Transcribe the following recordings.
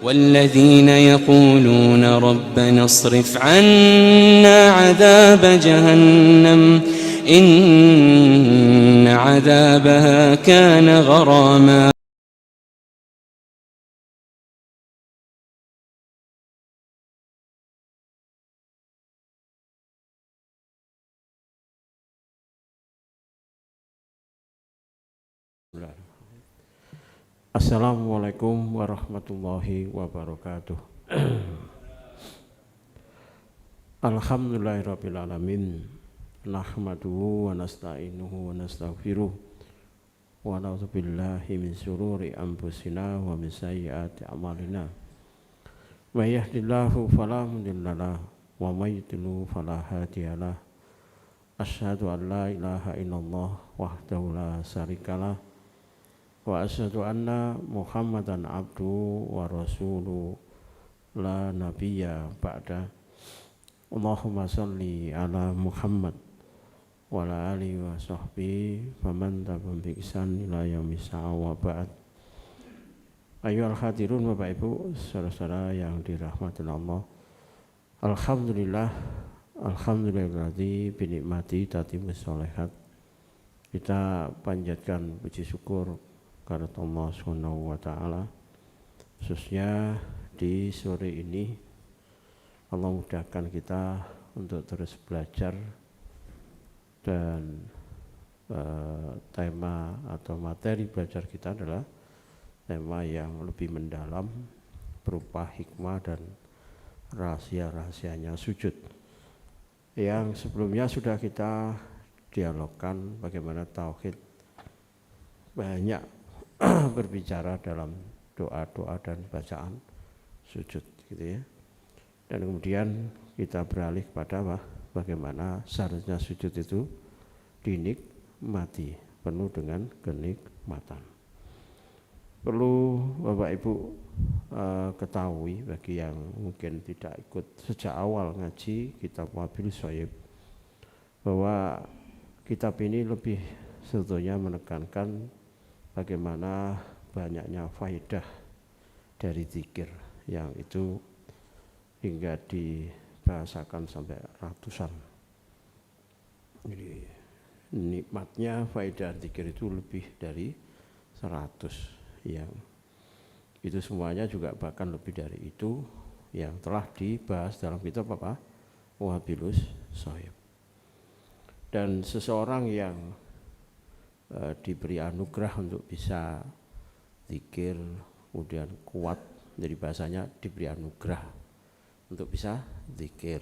والذين يقولون ربنا اصرف عنا عذاب جهنم إن عذابها كان غراما Assalamualaikum warahmatullahi wabarakatuh. Alhamdulillahirabbil alamin. Nahmaduhu wa nasta'inuhu wa nastaghfiruh. Wa na'udzubillahi min syururi anfusina wa min sayyiati a'malina. May yahdihillahu fala mudhillalah wa may yudlil fala hadiyalah. Asyhadu an la ilaha illallah wahdahu la syarikalah. Wa asyhadu anna Muhammadan abduhu wa rasuluhu la nabiyya ba'da. Allahumma shalli ala Muhammad wa ala alihi wa sahbihi faman tabi'ahum bi ihsan ila yaumil wa ba'd. Ayyuhal hadirun Bapak Ibu, saudara-saudara yang dirahmati Allah. Alhamdulillahilladzi bi ni'mati tatimmus sholihat. Kita panjatkan puji syukur karena Allah Subhanahu wa taala, khususnya di sore ini Allah mudahkan kita untuk terus belajar dan tema atau materi belajar kita adalah tema yang lebih mendalam berupa hikmah dan rahasia-rahasianya sujud. Yang sebelumnya sudah kita dialogkan bagaimana tauhid banyak berbicara dalam doa-doa dan bacaan sujud gitu ya. Dan kemudian kita beralih kepada bagaimana seharusnya sujud itu dinikmati, penuh dengan kenikmatan. Perlu Bapak Ibu ketahui bagi yang mungkin tidak ikut sejak awal ngaji kitab Wabilus Shayyib, bahwa kitab ini lebih sebetulnya menekankan bagaimana banyaknya faedah dari zikir yang itu hingga dibahasakan sampai ratusan. Jadi nikmatnya faedah zikir itu lebih dari 100, yang itu semuanya juga bahkan lebih dari itu yang telah dibahas dalam kitab apa? Wabilus Shayyib. Dan seseorang yang diberi anugerah untuk bisa zikir, kemudian kuat, jadi bahasanya diberi anugerah untuk bisa zikir,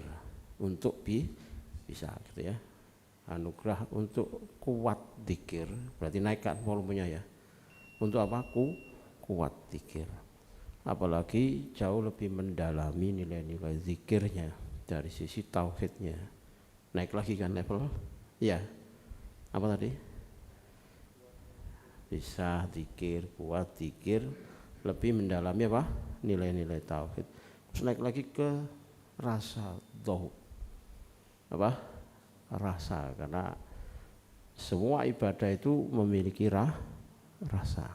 untuk bisa gitu ya, anugerah untuk kuat zikir, berarti naikkan volumenya ya, untuk apa? Kuat zikir, apalagi jauh lebih mendalami nilai-nilai zikirnya dari sisi tauhidnya, naik lagi kan level ya, apa tadi? Bisa zikir, kuat zikir, lebih mendalami apa? Nilai-nilai tauhid. Terus naik lagi ke rasa dzauq. Apa? Rasa, karena semua ibadah itu memiliki rasa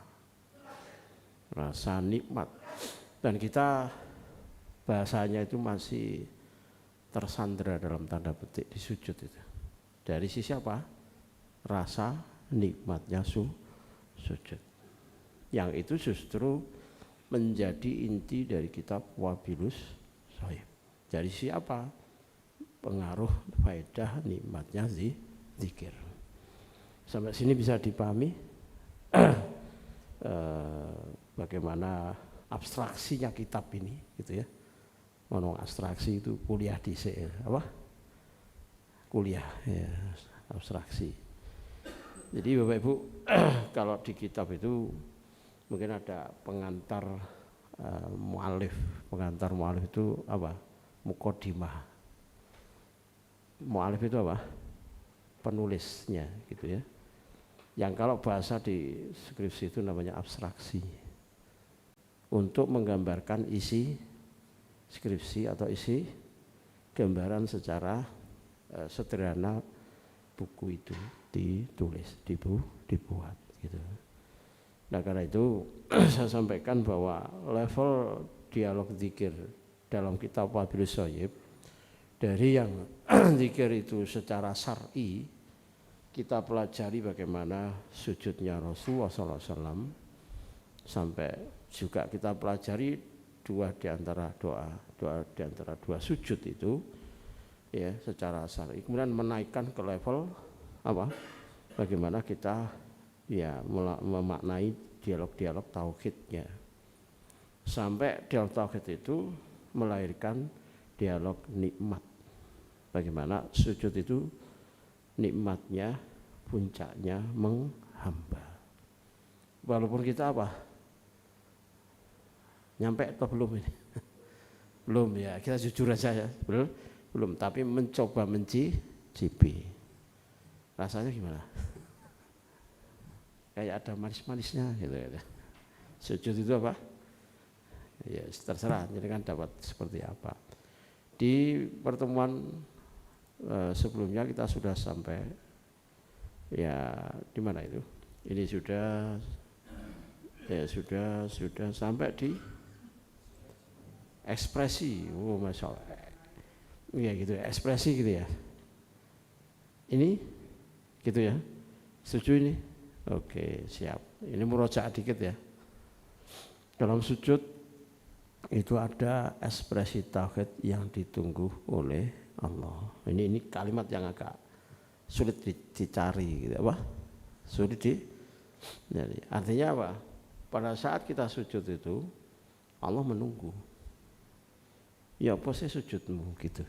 nikmat. Dan kita bahasanya itu masih tersandra dalam tanda petik di sujud itu. Dari sisi apa? Rasa nikmatnya sujud, yang itu justru menjadi inti dari kitab Wabilus Shayyib. Dari siapa? Pengaruh faedah nikmatnya zikir. Sampai sini bisa dipahami bagaimana abstraksinya kitab ini gitu ya. Ngomong abstraksi itu kuliah di apa? Kuliah ya, abstraksi. Jadi Bapak Ibu, kalau di kitab itu mungkin ada pengantar mu'alif. Pengantar mu'alif itu apa? Muqaddimah. Mu'alif itu apa? Penulisnya gitu ya. Yang kalau bahasa di skripsi itu namanya abstraksi. Untuk menggambarkan isi skripsi atau isi gambaran secara sederhana buku itu ditulis, dibuat gitu. Nah karena itu saya sampaikan bahwa level dialog zikir dalam kitab Wabilus Shayyib, dari yang zikir itu secara syar'i kita pelajari bagaimana sujudnya Rasulullah SAW, sampai juga kita pelajari dua di antara dua sujud itu ya secara syar'i, kemudian menaikkan ke level apa? Bagaimana kita ya memaknai dialog-dialog tauhidnya, sampai dialog tauhid itu melahirkan dialog nikmat. Bagaimana sujud itu nikmatnya, puncaknya menghamba. Walaupun kita apa? Nyampe atau belum ini? Belum ya, kita jujur aja ya. Belum, tapi mencoba mencicipi. Rasanya gimana? Kayak ada manis-manisnya gitu ya. Sujud itu apa? Ya terserah, jadi kan dapat seperti apa. Di pertemuan sebelumnya kita sudah sampai ya di mana itu? Ini sudah sampai di ekspresi. Oh masya Allah. Ya gitu ya, ekspresi gitu ya. Ini gitu ya. Setuju ini? Oke, siap. Ini murojaah dikit ya. Dalam sujud itu ada ekspresi tauhid yang ditunggu oleh Allah. Ini kalimat yang agak sulit dicari gitu apa? Sulit jadi artinya apa? Pada saat kita sujud itu Allah menunggu. Ya apa sih sujudmu gitu.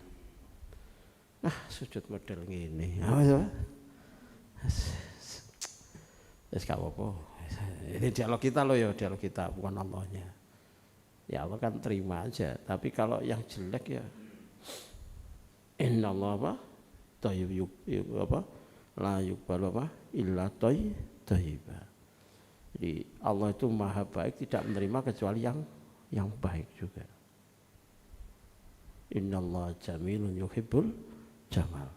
Nah, sujud model gini. Apa ya? Ya apa-apa. Ini dialog kita loh ya, dialog kita bukan Allahnya. Ya Allah kan terima aja, tapi kalau yang jelek ya innallaha apa? Thayyib apa? La yuqbalu apa? Illa thayyiba. Jadi Allah itu maha baik, tidak menerima kecuali yang baik juga. Innallaha jamilun yuhibbul jamal.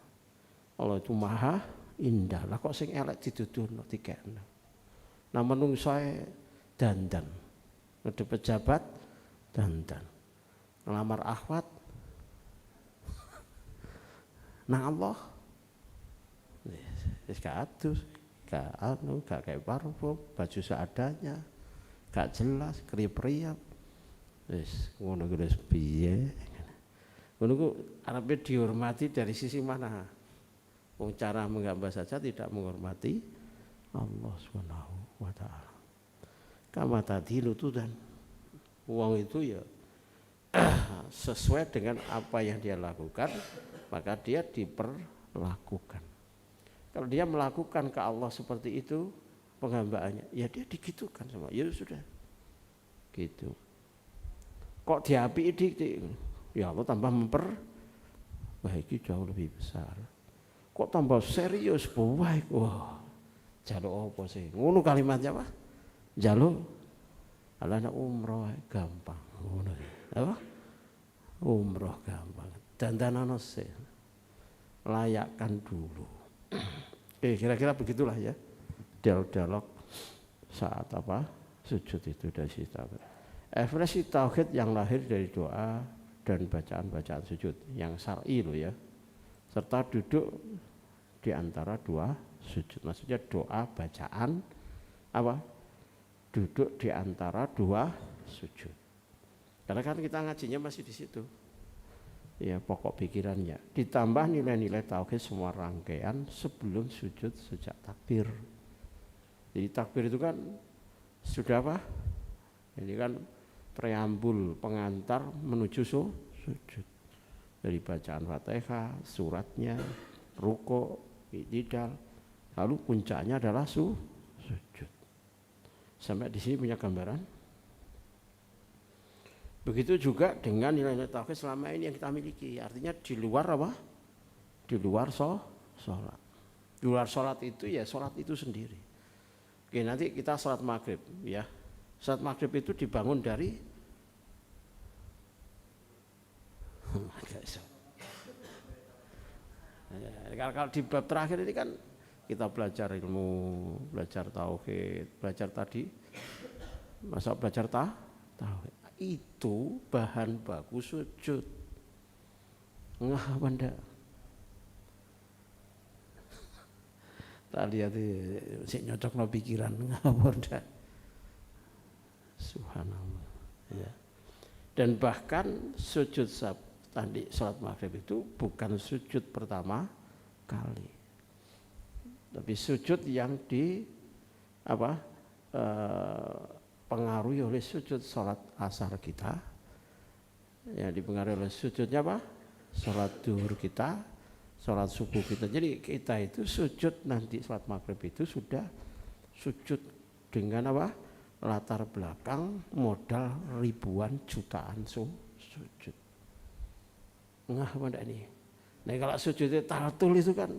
Allah itu maha indah. Lah kok sing elek dituduhno dikekno. Nah menungso dandan. Ngede pejabat dandan. Ngelamar akhwat nang Allah. Wis kados, gak kayak parfum, baju seadanya, gak jelas, kriap-kriap. Wis ngono ku wis piye? Ngono ku arepe dihormati dari sisi mana? Wong cara menghamba saja tidak menghormati Allah Subhanahu wa taala. Kama tadi lutudan. Wong itu ya sesuai dengan apa yang dia lakukan, maka dia diperlakukan. Kalau dia melakukan ke Allah seperti itu penghambaannya, ya dia digitukan sama. Ya sudah. Gitu. Kok diapi dik, ya Allah tambah memperbaiki jauh lebih besar. Kok tambah serius baik, wah jaluk apa sih? Ngono kalimatnya apa? Jaluk alana umroh gampang. Ngono apa? Umroh gampang. Dandanano sih. Layakkan dulu. Oke, kira-kira begitulah ya. Dialog saat apa? Sujud itu dari situ. Ekspresi tauhid yang lahir dari doa dan bacaan-bacaan sujud yang syar'i loh ya. Serta duduk di antara dua sujud. Maksudnya doa, bacaan apa? Duduk di antara dua sujud. Karena kan kita ngajinya masih di situ. Ya pokok pikirannya. Ditambah nilai-nilai tauhid semua rangkaian sebelum sujud sejak takbir. Jadi takbir itu kan sudah apa? Ini kan preambul pengantar menuju sujud. Dari bacaan Fatihah, suratnya, ruku, i'tidal, lalu puncaknya adalah sujud. Sampai di sini punya gambaran. Begitu juga dengan nilai-nilai tauhid selama ini yang kita miliki. Artinya di luar apa? Di luar sholat. Di luar sholat itu ya sholat itu sendiri. Oke, nanti kita sholat maghrib ya. Sholat maghrib itu dibangun dari kalau di bab terakhir ini kan kita belajar ilmu, belajar tauhid, belajar tadi, masa belajar tauhid. itu bahan baku sujud. Ngah apa ndak? Tak lihat sik nyocokno pikiran ngah apa ndak? Subhanallah. Ya. Dan bahkan sujud tadi sholat maghrib itu bukan sujud pertama kali, tapi sujud yang pengaruhi oleh sujud sholat asar kita, yang dipengaruhi oleh sujudnya sholat duhur kita, sholat subuh kita. Jadi kita itu sujud nanti sholat maghrib itu sudah sujud dengan latar belakang modal ribuan jutaan sujud. Ngah apa ndak nih? Nah kalau sujudnya tartul itu kan,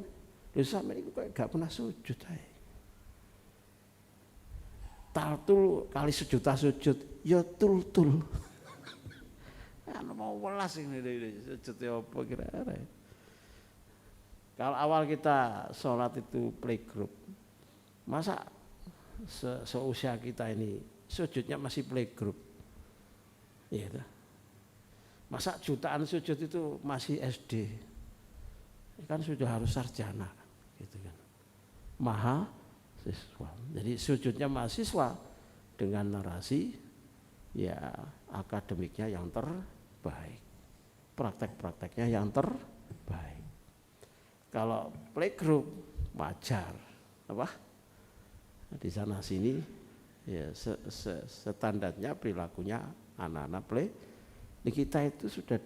sama ini kayak gak pernah sujud. Tartul kali sejuta sujud, ya tul. Mau welas ini sujudnya apa kira-kira. Kalau awal kita sholat itu playgroup, masa seusia kita ini sujudnya masih playgroup, ya, masa jutaan sujud itu masih SD, kan sudah harus sarjana, gitu kan, mahasiswa. Jadi sujudnya mahasiswa dengan narasi, ya akademiknya yang terbaik, praktek-prakteknya yang terbaik. Kalau playgroup wajar, di sana sini ya standarnya perilakunya anak-anak kita itu sudah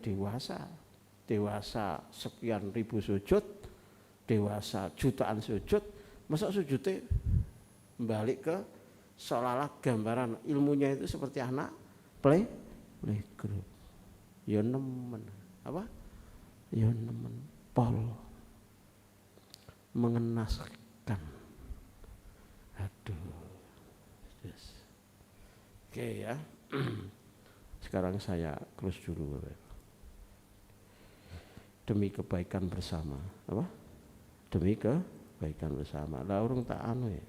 dewasa sekian ribu sujud, dewasa jutaan sujud, masa sujudnya balik ke seolah-olah gambaran ilmunya itu seperti anak playgroup. Ya nemen ya nemen pol mengenaskan. Aduh. Yes. Oke ya. Sekarang saya close dulu. Demi kebaikan bersama. Demi kebaikan bersama. Lah urung tak anu ya.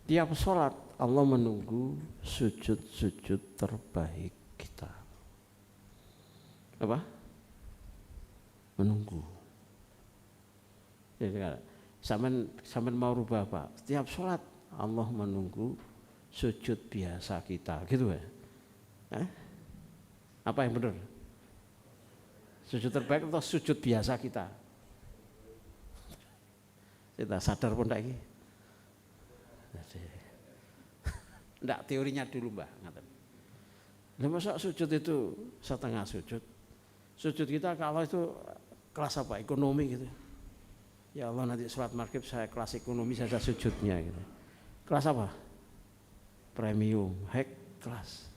Tiap sholat Allah menunggu sujud-sujud terbaik kita. Menunggu. Jadi sampean mau rubah apa? Setiap sholat Allah menunggu sujud biasa kita, gitu ya? Apa yang benar? Sujud terbaik atau sujud biasa kita? Kita sadar pun enggak ini? Enggak, teorinya dulu Mbah. Masa sujud itu setengah sujud? Sujud kita kalau itu kelas apa? Ekonomi gitu. Ya Allah nanti sholat maghrib saya kelas ekonomi saja sujudnya gitu. Kelas apa? Premium, high kelas.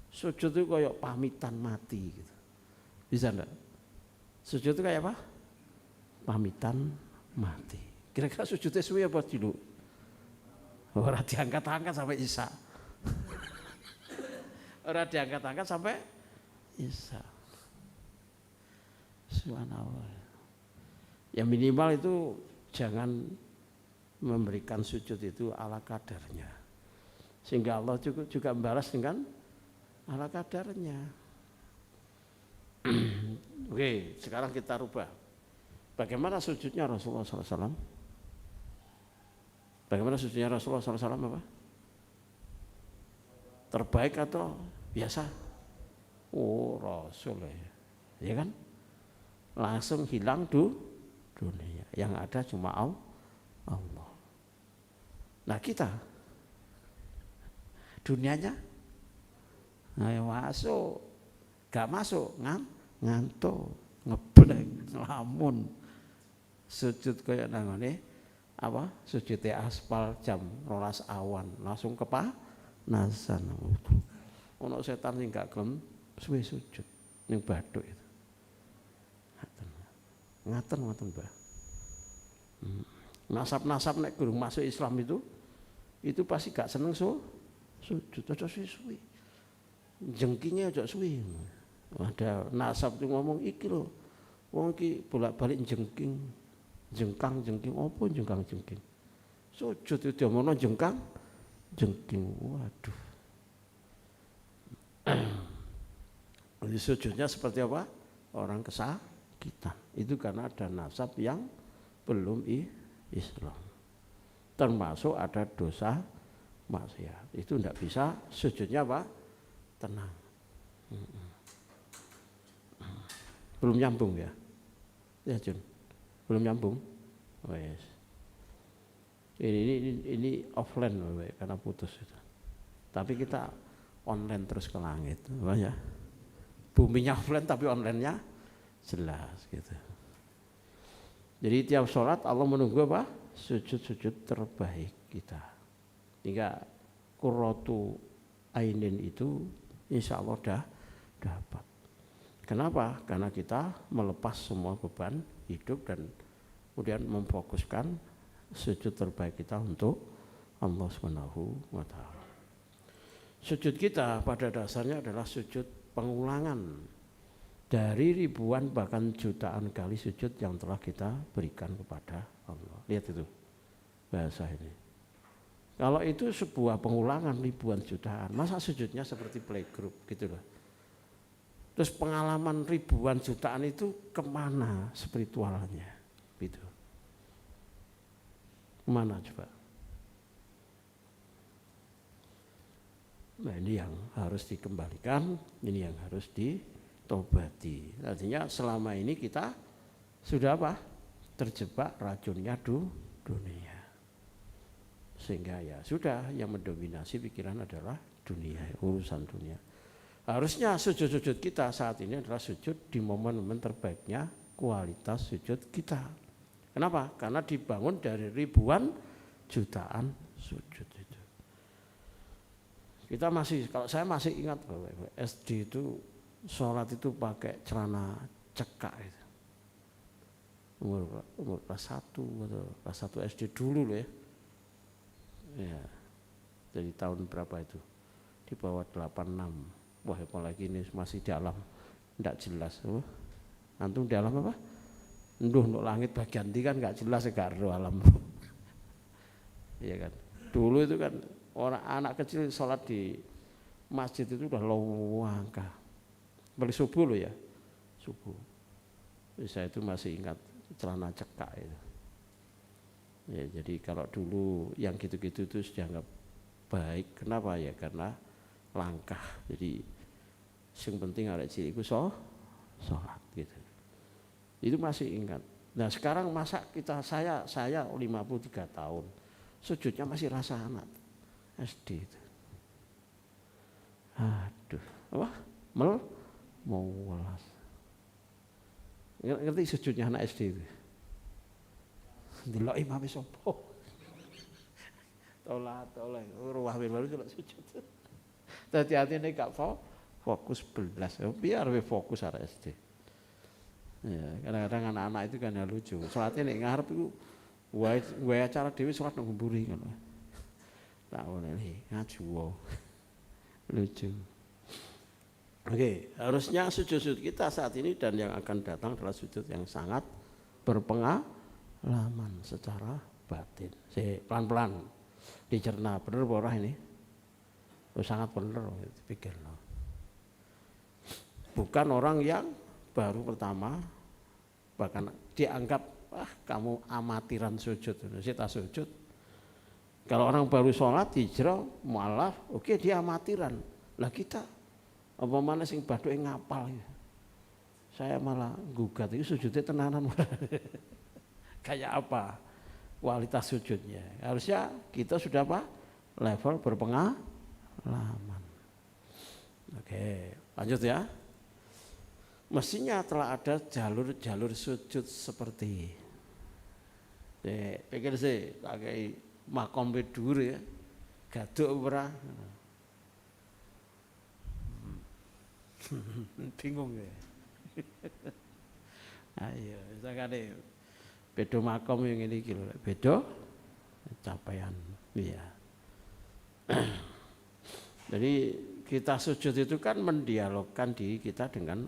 Sujud itu kayak pamitan mati gitu. Bisa enggak? Sujud itu kayak apa? Pamitan mati. Kira-kira sujudnya suwi apa dulu? Orang diangkat-angkat sampai isya. Orang diangkat-angkat sampai isya. Subhanallah. Ya minimal itu jangan memberikan sujud itu ala kadarnya. Sehingga Allah juga membalas dengan ala kadarnya. Oke, sekarang kita rubah. Bagaimana sujudnya Rasulullah SAW? Bagaimana sujudnya Rasulullah SAW apa? Terbaik atau biasa? Oh Rasul ya kan? Langsung hilang dunia. Yang ada cuma Allah. Nah kita dunianya masuk, gak masuk ngantuk, ngebleng, ngelamun, sujud kayak nangone sujud aspal jam 12 awan langsung kepanasan. Ono setan sing gak gelem suwe sujud ning bathuk itu. Ngaten Mbah. Nasab-nasab nek gurung masuk Islam itu pasti gak seneng sujud aja suwi. Jengkingnya aja suwi. Ada nasab itu ngomong iki lho Wong ki bolak-balik jengking, jengkang, opo jengkang. Sujud itu diomongno jengking. Waduh. Jadi sujudnya seperti apa? Orang kesakitan. Itu karena ada nasab yang belum Islam. Termasuk ada dosa maksiat. Itu tidak bisa sujudnya apa? Tenang. Belum nyambung ya? Ya Jun, belum nyambung. Oh yes. Ini offline karena putus itu. Tapi kita online terus ke langit, ya. Buminya offline tapi online-nya jelas gitu. Jadi tiap sholat Allah menunggu apa? Sujud-sujud terbaik kita. Hingga qurratu ainin itu insya Allah dah dapat. Kenapa? Karena kita melepas semua beban hidup dan kemudian memfokuskan sujud terbaik kita untuk Allah Subhanahu wa taala. Sujud kita pada dasarnya adalah sujud pengulangan dari ribuan bahkan jutaan kali sujud yang telah kita berikan kepada Allah. Lihat itu bahasa ini. Kalau itu sebuah pengulangan ribuan jutaan, masa sujudnya seperti playgroup gitu loh. Terus pengalaman ribuan jutaan itu kemana spiritualnya gitu. Kemana coba? Nah ini yang harus dikembalikan, ini yang harus ditobati. Artinya selama ini kita sudah apa? Terjebak racunnya dunia. Sehingga ya sudah yang mendominasi pikiran adalah dunia, urusan dunia. Harusnya sujud-sujud kita saat ini adalah sujud di momen-momen terbaiknya kualitas sujud kita. Kenapa? Karena dibangun dari ribuan jutaan sujud itu. Kita kalau saya masih ingat bahwa SD itu sholat itu pakai celana cekak itu. Umur kelas 1 atau kelas 1 SD dulu loh ya. Ya. Dari tahun berapa itu? Di bawah 86. Wah apalagi ini masih dalam, tidak jelas. Antum dalam apa? Untuk langit bagian di kan nggak jelas segar alam. Iya kan. Dulu itu kan orang anak kecil sholat di masjid itu udah langka. Balik subuh loh ya, subuh. Saya itu masih ingat celana cekak itu. Ya, jadi kalau dulu yang gitu-gitu itu dianggap baik. Kenapa ya? Karena langkah. Jadi yang penting ada cilik itu sholat gitu. Itu masih ingat. Nah sekarang masa saya 53 tahun sujudnya masih rasa anak SD itu. Aduh, apa? Mau welas. Ngerti sujudnya anak SD itu? Delok imam sapa? Tolak, ruwah baru delok sujud. Hati-hati nek gak fokus belas, biar fokus arek SD. Ya, kadang-kadang anak-anak itu kan ya lucu. Salatnya nek ngarep iku wae acara dhewe salat nang mburi ngono. Tak oleh ngaju. Lucu. Oke, harusnya sujud kita saat ini dan yang akan datang adalah sujud yang sangat berpengalaman secara batin. Pelan-pelan dicerna, bener apa ora ini? Sangat bener dipikir. Bukan orang yang baru pertama bahkan dianggap kamu amatiran sujud. Saya sujud. Kalau orang baru sholat hijrah malah oke, dia amatiran. Lah kita apa mana sing baduke ngapal ya. Saya malah gugat itu sujudnya tenanan. Kayak apa kualitas sujudnya? Harusnya kita sudah apa? Level berpengalaman. Oke, lanjut ya. Mestinya telah ada jalur-jalur sujud seperti pikir sih pakai makom bedur ya, gaduk ora. Bingung ya. Ayo, sakane beda makom yang ini iki lho, beda capaian. Iya. Jadi kita sujud itu kan mendialogkan diri kita dengan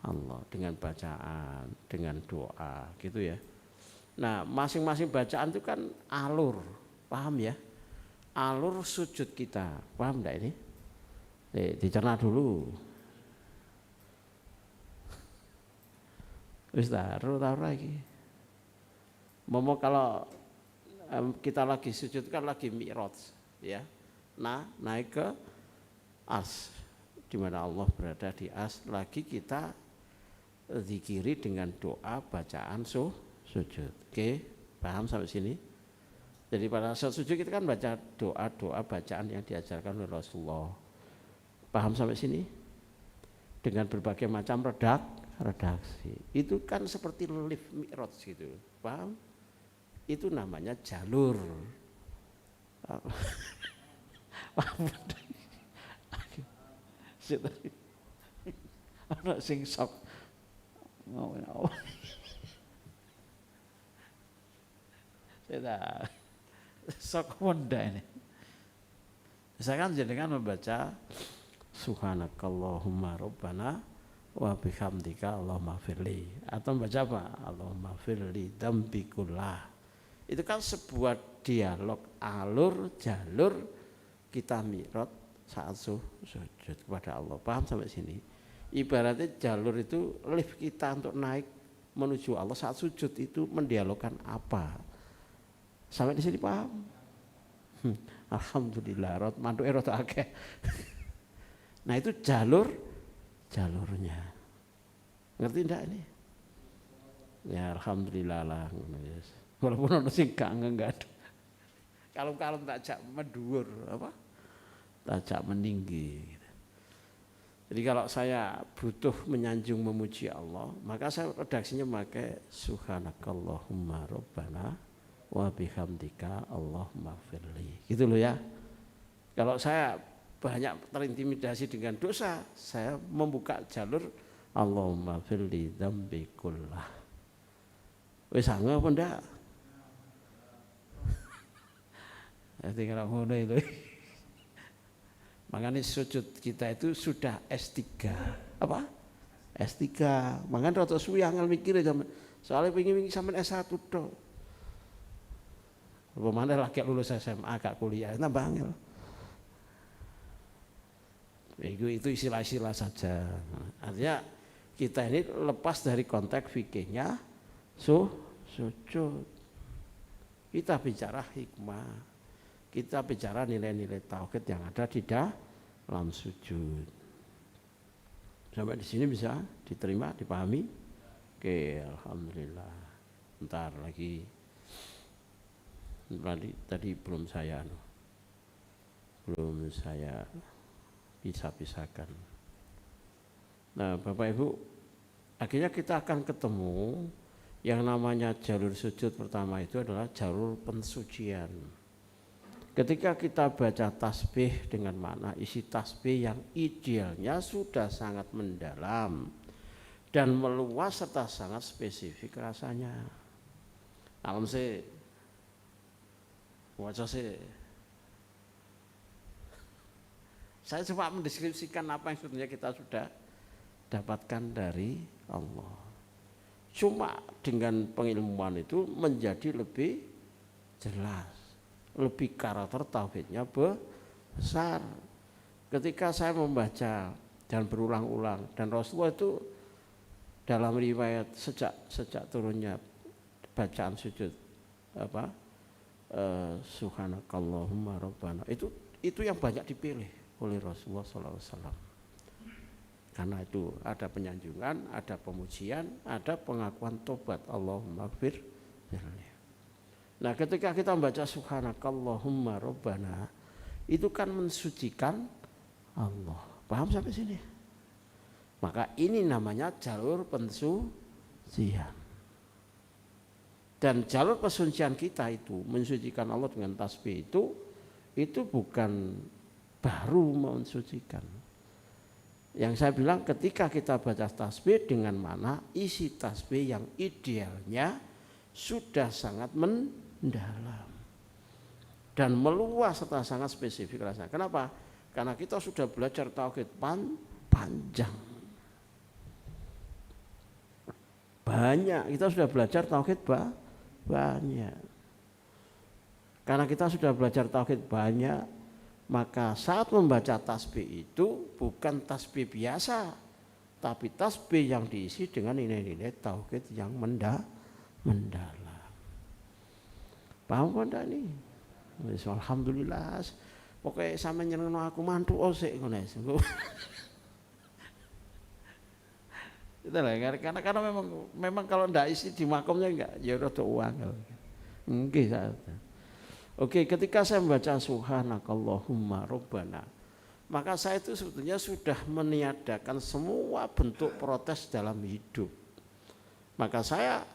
Allah dengan bacaan, dengan doa gitu ya. Nah masing-masing bacaan itu kan alur, paham ya? Alur sujud kita, paham enggak ini? Dicerna dulu. Wis taruh lagi. Momo kalau kita lagi sujud kan lagi mi'raj ya. Nah, naik ke as di mana Allah berada di as, lagi kita zikiri dengan doa bacaan sujud. Oke, paham sampai sini? Jadi pada saat sujud kita kan baca doa-doa bacaan yang diajarkan oleh Rasulullah. Paham sampai sini? Dengan berbagai macam redaksi. Itu kan seperti lift mi'raj gitu. Paham? Itu namanya jalur. Ana sing sok ngomong apa? Saya sok wonda ini. Saya kan jenengan membaca Subhanakallahumma rabbana wa bihamdika Allahumma firli, atau membaca apa? Allahumma firli dzambi kullah. Itu kan sebuah dialog alur jalur kita mi'raj saat sujud kepada Allah. Paham sampai sini? Ibaratnya jalur itu lift kita untuk naik menuju Allah saat sujud itu mendialogkan apa? Sampai di sini paham? Alhamdulillah, mantuk rada akeh. Nah itu jalurnya. Ngerti enggak ini? Ya alhamdulillah lah. Walaupun ono sing gak ada. Kalau takjak menduur apa? Takjak meninggi. Jadi kalau saya butuh menyanjung memuji Allah, maka saya redaksinya pakai Subhanakallahumma rabbana wa bihamdika Allahumma firli. Gitu loh ya. Kalau saya banyak terintimidasi dengan dosa, saya membuka jalur Allahumma firli dzambi kullah. Wis angel apa ndak? Tinggal ngono itu. Makanya sujud kita itu sudah S3. Apa? S3. Makanya rada suwi angel mikir zaman. Soalnya wingi-wingi sampean S1 tok. Apa maneh lagi lulus SMA gak kuliah, tambah angel. Itu istilah-istilah saja. Artinya kita ini lepas dari konteks fikihnya sujud. Kita bicara hikmah. Kita bicara nilai-nilai tauhid yang ada di dalam sujud. Sampai di sini bisa diterima, dipahami? Oke, alhamdulillah. Bentar lagi. Tadi belum saya pisah-pisahkan. Nah, Bapak Ibu, akhirnya kita akan ketemu yang namanya jalur sujud pertama itu adalah jalur pensucian. Ketika kita baca tasbih dengan makna isi tasbih yang idealnya sudah sangat mendalam dan meluas serta sangat spesifik rasanya. Alam sih, wajah sih. Saya coba mendeskripsikan apa yang sebetulnya kita sudah dapatkan dari Allah. Cuma dengan pengilmuan itu menjadi lebih jelas. Lebih karakter tauhidnya besar. Ketika saya membaca dan berulang-ulang, dan Rasulullah itu dalam riwayat sejak turunnya bacaan sujud apa Subhanakallahumma rabbana itu yang banyak dipilih oleh Rasulullah SAW. Karena itu ada penyanjungan, ada pemujian, ada pengakuan tobat. Allahumma gfir. Nah ketika kita membaca Subhanakallahumma rabbana, itu kan mensucikan Allah. Paham sampai sini? Maka ini namanya jalur pensucian. Dan jalur pensucian kita itu mensucikan Allah dengan tasbih itu bukan baru mensucikan. Yang saya bilang ketika kita baca tasbih dengan mana isi tasbih yang idealnya sudah sangat mendalam dan meluas serta sangat spesifik rasanya. Kenapa? Karena kita sudah belajar tauhid panjang. banyak. Kita sudah belajar tauhid banyak. Karena kita sudah belajar tauhid banyak, maka saat membaca tasbih itu bukan tasbih biasa, tapi tasbih yang diisi dengan nilai-nilai tauhid yang mendalam. Paham enggak nih? Alhamdulillah. Pokoknya sama nyenengno aku mantu osek ngono. Itulah karena memang kalau ndak isi di makomnya enggak ya rada uang. Nggih saja. Oke, ketika saya membaca subhanakallahumma rabbana, maka saya itu sebetulnya sudah meniadakan semua bentuk protes dalam hidup. Maka saya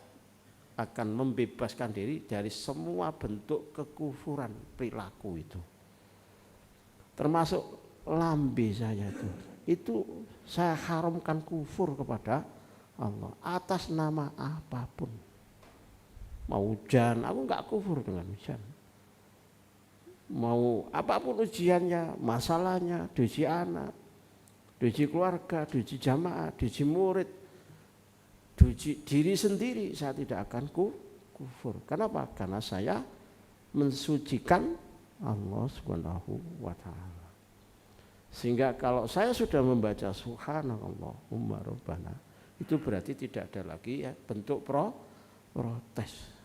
akan membebaskan diri dari semua bentuk kekufuran perilaku itu. Termasuk lambe saya itu saya haramkan kufur kepada Allah atas nama apapun. Mau hujan, aku enggak kufur dengan hujan. Mau apapun ujiannya, masalahnya, duji anak, duji keluarga, duji jamaah, duji murid, duji diri sendiri, saya tidak akan kufur. Kenapa? Karena saya mensucikan Allah Subhanahu wa ta'ala. Sehingga kalau saya sudah membaca subhanallahumma rabbana, itu berarti tidak ada lagi ya bentuk protes.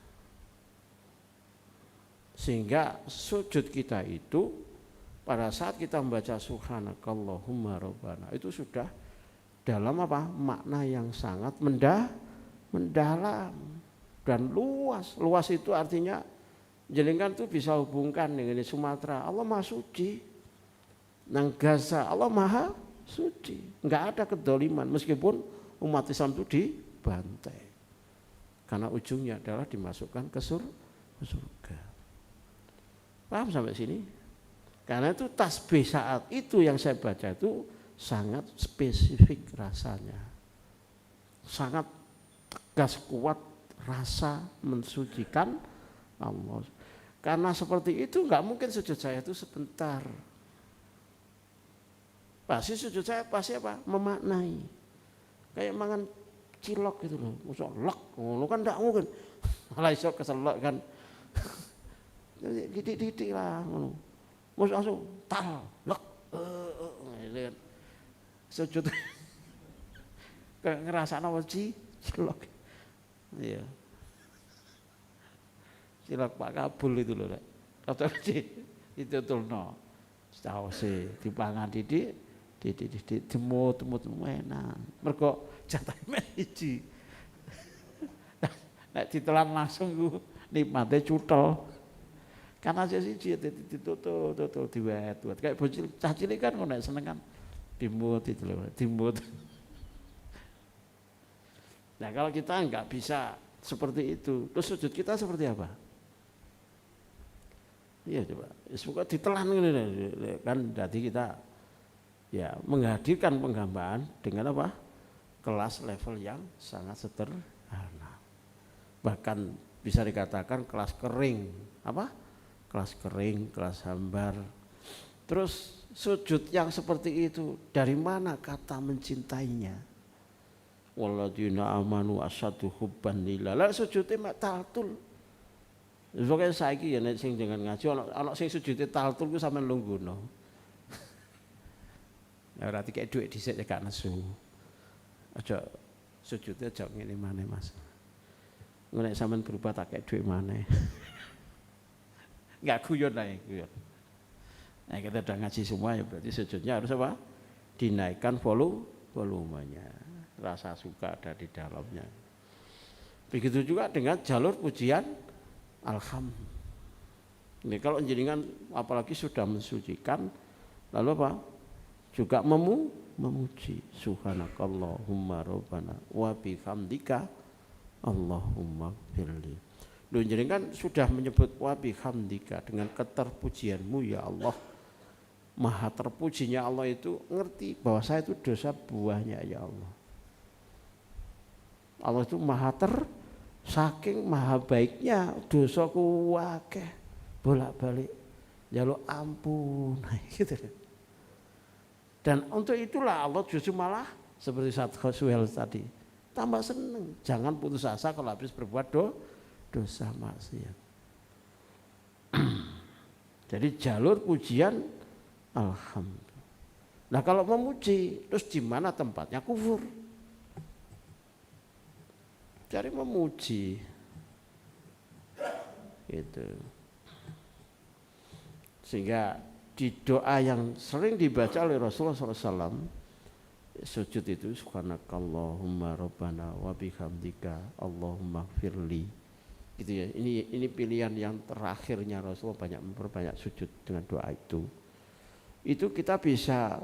Sehingga sujud kita itu pada saat kita membaca subhanakallahumma rabbana itu sudah dalam apa? Makna yang sangat mendalam dan luas. Luas itu artinya jenengan itu bisa hubungkan dengan Sumatera. Allah Maha Suci. Nang Gaza Allah Maha Suci. Enggak ada kedoliman meskipun umat Islam itu dibantai. Karena ujungnya adalah dimasukkan ke surga. Paham sampai sini? Karena itu tasbih saat itu yang saya baca itu sangat spesifik rasanya. Sangat tegas kuat rasa mensucikan Allah. Karena seperti itu enggak mungkin sujud saya itu sebentar. Pasti sujud saya pasti apa? Memaknai. Kayak mangan cilok gitu loh. Mosok lek ngono kan enggak mungkin. Malah iso keselok kan. Didik lah ngono. Mos langsung tal lek sujud kayak ngerasakno cilok. Iya. Cilok Pak Kabul itu loh. Atau ditutulno. Saose dipangan didik demut enak. Mergo jatah meji. Nek ditelan langsung ku nikmate cutel. Karena siji ditutul diwet. Kayak bocil cah cilik kan ngono seneng kan dimut itu loh, dimut. Nah, kalau kita enggak bisa seperti itu, terus sujud kita seperti apa? Iya coba. Semoga ditelan kan berarti kita ya menghadirkan penggambaan dengan apa? Kelas level yang sangat sederhana. Bahkan bisa dikatakan kelas kering, apa? Kelas kering, kelas hambar. Terus sujud yang seperti itu dari mana kata mencintainya? Walladzina amanu asyaddu hubban lillah. Lah sujudnya mak taltul. Pokoke saiki ya nek sing jangan ngaji ana sing sujude taltul ku sampean lungguhno. Ya berarti kayak duit dhisik ya gak nesu. Aja sujudnya aja ngene maneh Mas. Nek sampean berubah tak kayak duit maneh. Enggak guyon lah ya, guyon. Nah, kita udah ngaji semua ya berarti sujudnya harus apa? Dinaikkan volumenya. Rasa suka ada di dalamnya. Begitu juga dengan jalur pujian alhamdulillah. Ini kalau jenengan apalagi sudah mensucikan lalu apa? Juga memuji subhanakallahumma rabbana wa bihamdika Allahumma firli. Loh jenengan sudah menyebut wa bihamdika dengan keterpujianmu ya Allah. Maha terpujinya Allah itu ngerti bahwa saya itu dosa buahnya ya Allah. Allah itu maha saking maha baiknya dosaku akeh bolak-balik njaluk ampun gitu. Dan untuk itulah Allah justru malah seperti Ustaz Khoswel tadi tambah seneng. Jangan putus asa kalau habis berbuat dosa maksiat. Jadi jalur pujian alhamdulillah. Nah kalau memuji, terus di mana tempatnya kufur? Cari memuji, gitu. Sehingga di doa yang sering dibaca oleh Rasulullah SAW, sujud itu subhanakallahumma rabbana wa bihamdika Allahumma gfirli, gitu ya. Ini pilihan yang terakhirnya Rasulullah banyak memperbanyak sujud dengan doa itu. Itu kita bisa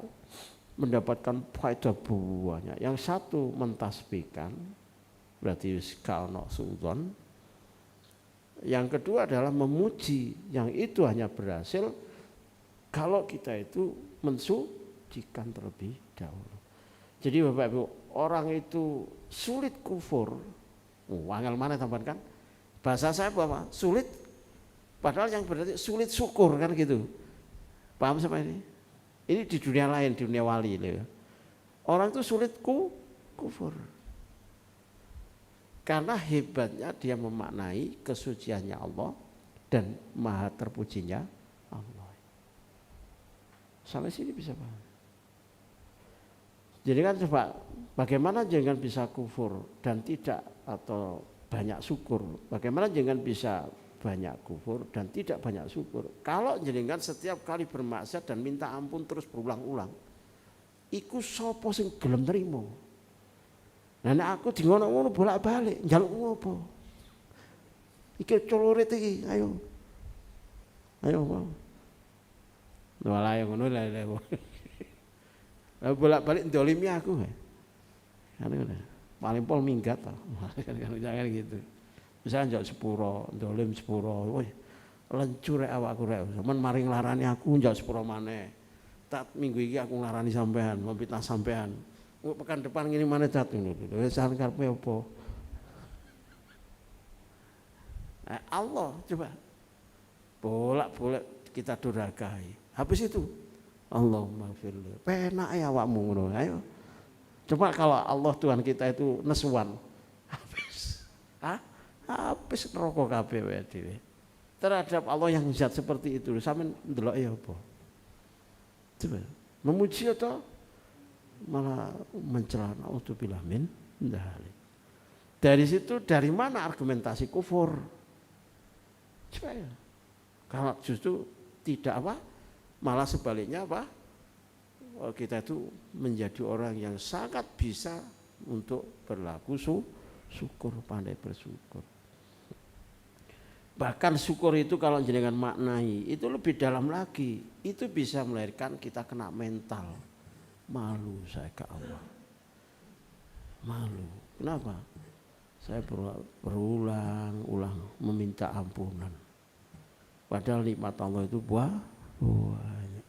mendapatkan faedah buahnya. Yang satu mentasbihkan, berarti kaono suudon. Yang kedua adalah memuji, yang itu hanya berhasil kalau kita itu mensucikan terlebih dahulu. Jadi Bapak Ibu, orang itu sulit kufur, angel mana tampan kan? Bahasa saya apa? Sulit, padahal yang berarti sulit syukur kan gitu. Paham sama ini? Ini di dunia lain, di dunia wali. Orang itu sulit kufur. Karena hebatnya dia memaknai kesuciannya Allah dan maha terpujinya Allah. Sampai sini bisa paham. Jadi kan coba bagaimana jangan bisa kufur dan tidak atau banyak syukur. Bagaimana jangan bisa banyak kufur dan tidak banyak syukur. Kalau jenengan setiap kali bermaksiat dan minta ampun terus berulang-ulang, iku sapa sing gelem nrimo? Nah nek aku di ngono-ngono bolak-balik, njaluk ngopo? Iki colorit iki, ayo. Ayo, Bang. Walah ayo ngono lha. Lah bolak-balik ndolimi aku. Kan ngono. Paling pol minggat to. Jangan gitu. Misalnya njak sepuro, dolim sepuro, woi lencur awakku rek, sampean maring larani aku njak sepuro maneh. Tat minggu iki aku nglarani sampean, mempitnah sampean. Pekan depan ngene maneh tat ngono. Wis sak karepe apa? Allah coba bolak-balik kita durhakai. Habis itu Allahumma firli. Penak ya awakmu ngono. Ayo. Coba kalau Allah Tuhan kita itu nesuan. Habis. Habis neraka kabeh wae dhewe. Terhadap Allah yang zat seperti itu, sampean ndelok ya apa? Coba memuji atau malah mencela, naudzubillah min dzalik. Dari situ dari mana argumentasi kufur? Coba ya. Kalau justru tidak apa? Malah sebaliknya apa? Kita itu menjadi orang yang sangat bisa untuk berlaku syukur, pandai bersyukur. Bahkan syukur itu kalau jenengan maknai itu lebih dalam lagi. Itu bisa melahirkan kita kena mental. Malu saya ke Allah. Malu. Kenapa? Saya berulang-ulang meminta ampunan. Padahal nikmat Allah itu banyak.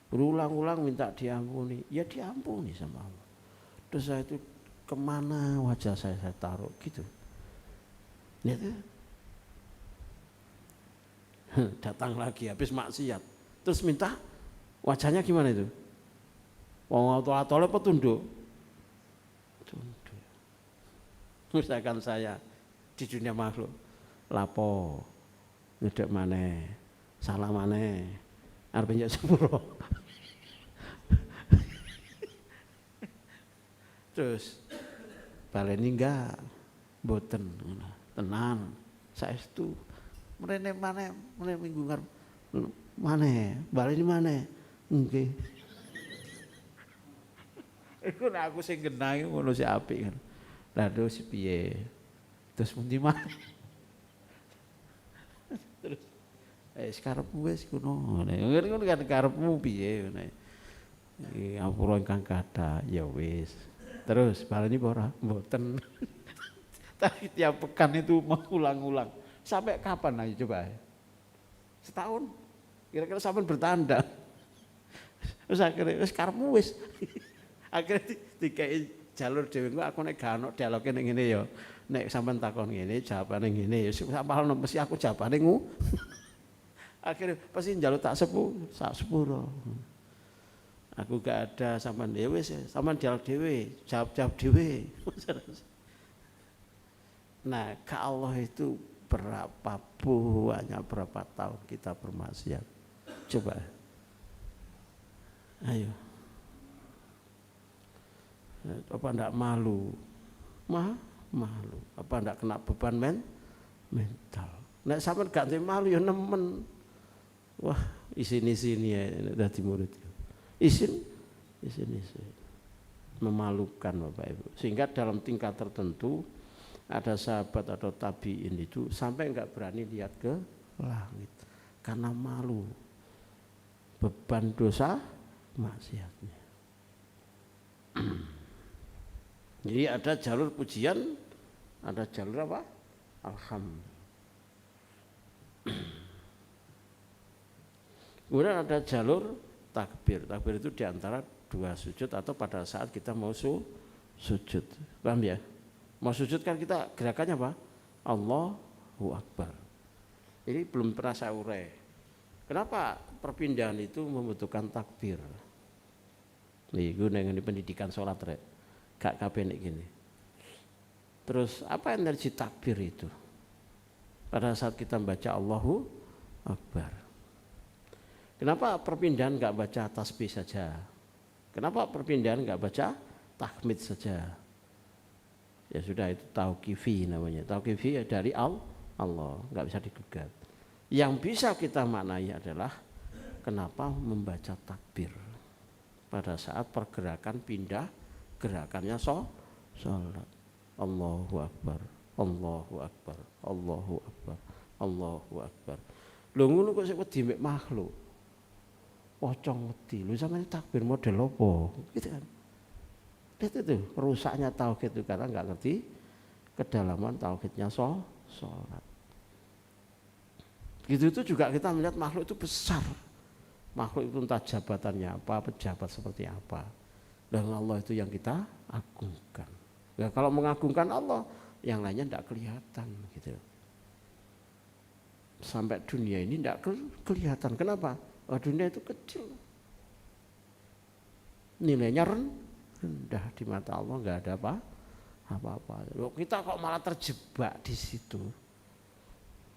Berulang-ulang minta diampuni. Ya diampuni sama Allah. Terus saya itu kemana wajah saya taruh gitu. Lihat ya. Datang lagi habis maksiat terus minta wajahnya gimana itu? Wong atole apa tunduk? Tunduk. Misalkan saya di dunia makhluk lapo ngedek maneh salah maneh arep njak sepuro. Terus baleni enggak mboten tenan saestu mrene maneh minggu ngarep maneh baleni maneh nggih. Iku nek aku sing genah ngono sik apik kan. Lah terus piye? Terus pundi maneh? Terus karepmu wis ngono. Ngono kan karepmu piye ngene. Iki ngapura ingkang kathah ya wis. Terus baleni apa ora? Mboten. Tapi tiap pekan itu mengulang-ulang. Sampai kapan ayo coba? Setahun. Kira-kira sampean bertanda. Terus akhirnya wis karepmu wis. Akhirnya dikai jalur dhewe engko aku nek gak ono dialoge ning ngene ya. Nek sampean takon ngene jawabane ngene ya sampal mesti aku jawabane Akhirnya pasti njaluk tak sak sepuro. Aku gak ada sampean dhewe, sampean dialog dhewe, jawab dhewe. Nah, ke Allah itu berapa banyak, berapa tahun kita bermaksiat. Coba. Ayo. Apa enggak malu? Malu. Apa enggak kena beban mental? Nek sampean gak malu ya nemen. Wah, isin-isini ya dadi murid. Isin. Memalukan Bapak Ibu. Sehingga dalam tingkat tertentu ada sahabat atau tabiin itu sampai enggak berani lihat ke langit karena malu beban dosa maksiatnya. Jadi ada jalur pujian, ada jalur apa? Alhamdulillah. Kemudian ada jalur takbir. Takbir itu diantara dua sujud atau pada saat kita mau sujud. Paham ya? Mau sujud kan kita gerakannya apa? Allahu Akbar. Ini belum pernah saya urai. Kenapa perpindahan itu membutuhkan takbir? Nih, gue nengok pendidikan sholat rek. Gak kabeh nek gini. Terus apa energi takbir itu? Pada saat kita membaca Allahu Akbar. Kenapa perpindahan gak baca tasbih saja? Kenapa perpindahan gak baca tahmid saja? Ya sudah, itu tauqifi namanya. Tauqifi dari Allah, nggak bisa digugat. Yang bisa kita maknai adalah kenapa membaca takbir pada saat pergerakan pindah gerakannya sholat. Allahu Akbar, Allahu Akbar, Allahu Akbar, Allahu Akbar. Lho ngono kok sik wedi mek makhluk. Pocong wedi. Lho sampeyan takbir model apa? Gitu kan. Itu rusaknya tauhid itu karena nggak ngerti kedalaman tauhidnya sholat. Gitu itu juga kita melihat makhluk itu besar. Makhluk itu entah jabatannya apa, pejabat seperti apa. Dan Allah itu yang kita agungkan. Ya, kalau mengagungkan Allah, yang lainnya tidak kelihatan gitu. Sampai dunia ini tidak kelihatan. Kenapa? Oh, dunia itu kecil. Nilainya rendah di mata Allah, nggak ada apa-apa. Kita kok malah terjebak di situ,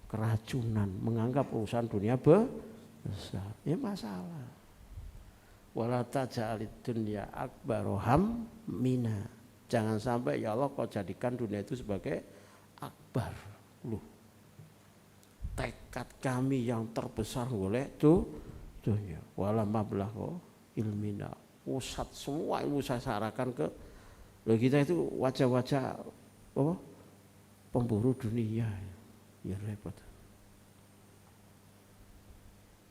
keracunan, menganggap urusan dunia besar. Ya masalah. Wala taj'alid dunya akbaru hammina. Jangan sampai ya Allah kau jadikan dunia itu sebagai akbar. Loh, tekad kami yang terbesar boleh tuh dunia. Wala mablaghu ilmina. Pusat semua ilmu saya sarahkan ke kita itu wajah-wajah pemburu dunia, ya repot.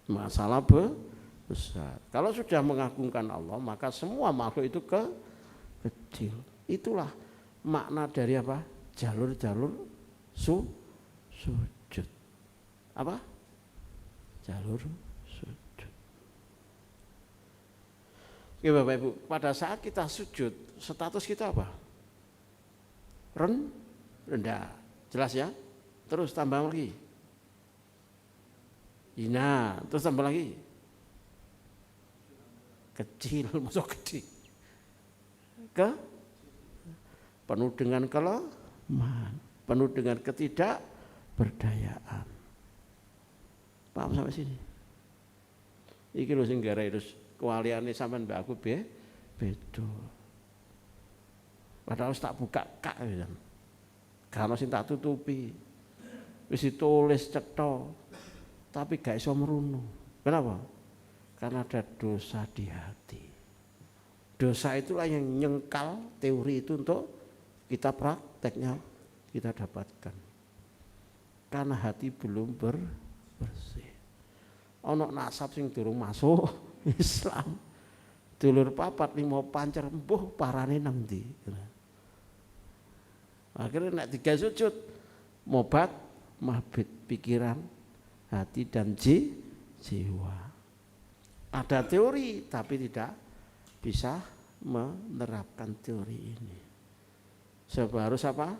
Masalah besar. Kalau sudah mengagungkan Allah, maka semua makhluk itu kecil. Itulah makna dari apa? Jalur-jalur sujud. Apa? Jalur sujud. Oke Bapak Ibu, pada saat kita sujud, status kita apa? Rendah, jelas ya? Terus tambah lagi. Hina, terus tambah lagi. Kecil, masuk gede. Penuh dengan kelemahan, penuh dengan ketidakberdayaan. Paham sampai sini? Iki lho sing gara terus kewaliane sampean mbak aku beda. Padahal tak buka kak ya. Karena sing tak tutupi. Wis ditulis cetha. Tapi gak iso merunu. Kenapa? Karena ada dosa di hati. Dosa itulah yang nyengkal teori itu untuk kita prakteknya kita dapatkan. Karena hati belum bersih. Ono nasab sing durung masuk Islam. Dulur papat 5 pancer mbuh parane nang ndi. Akhirnya nek tiga sujud mobat mabit pikiran, hati dan jiwa. Ada teori tapi tidak bisa menerapkan teori ini. Sebab harus apa?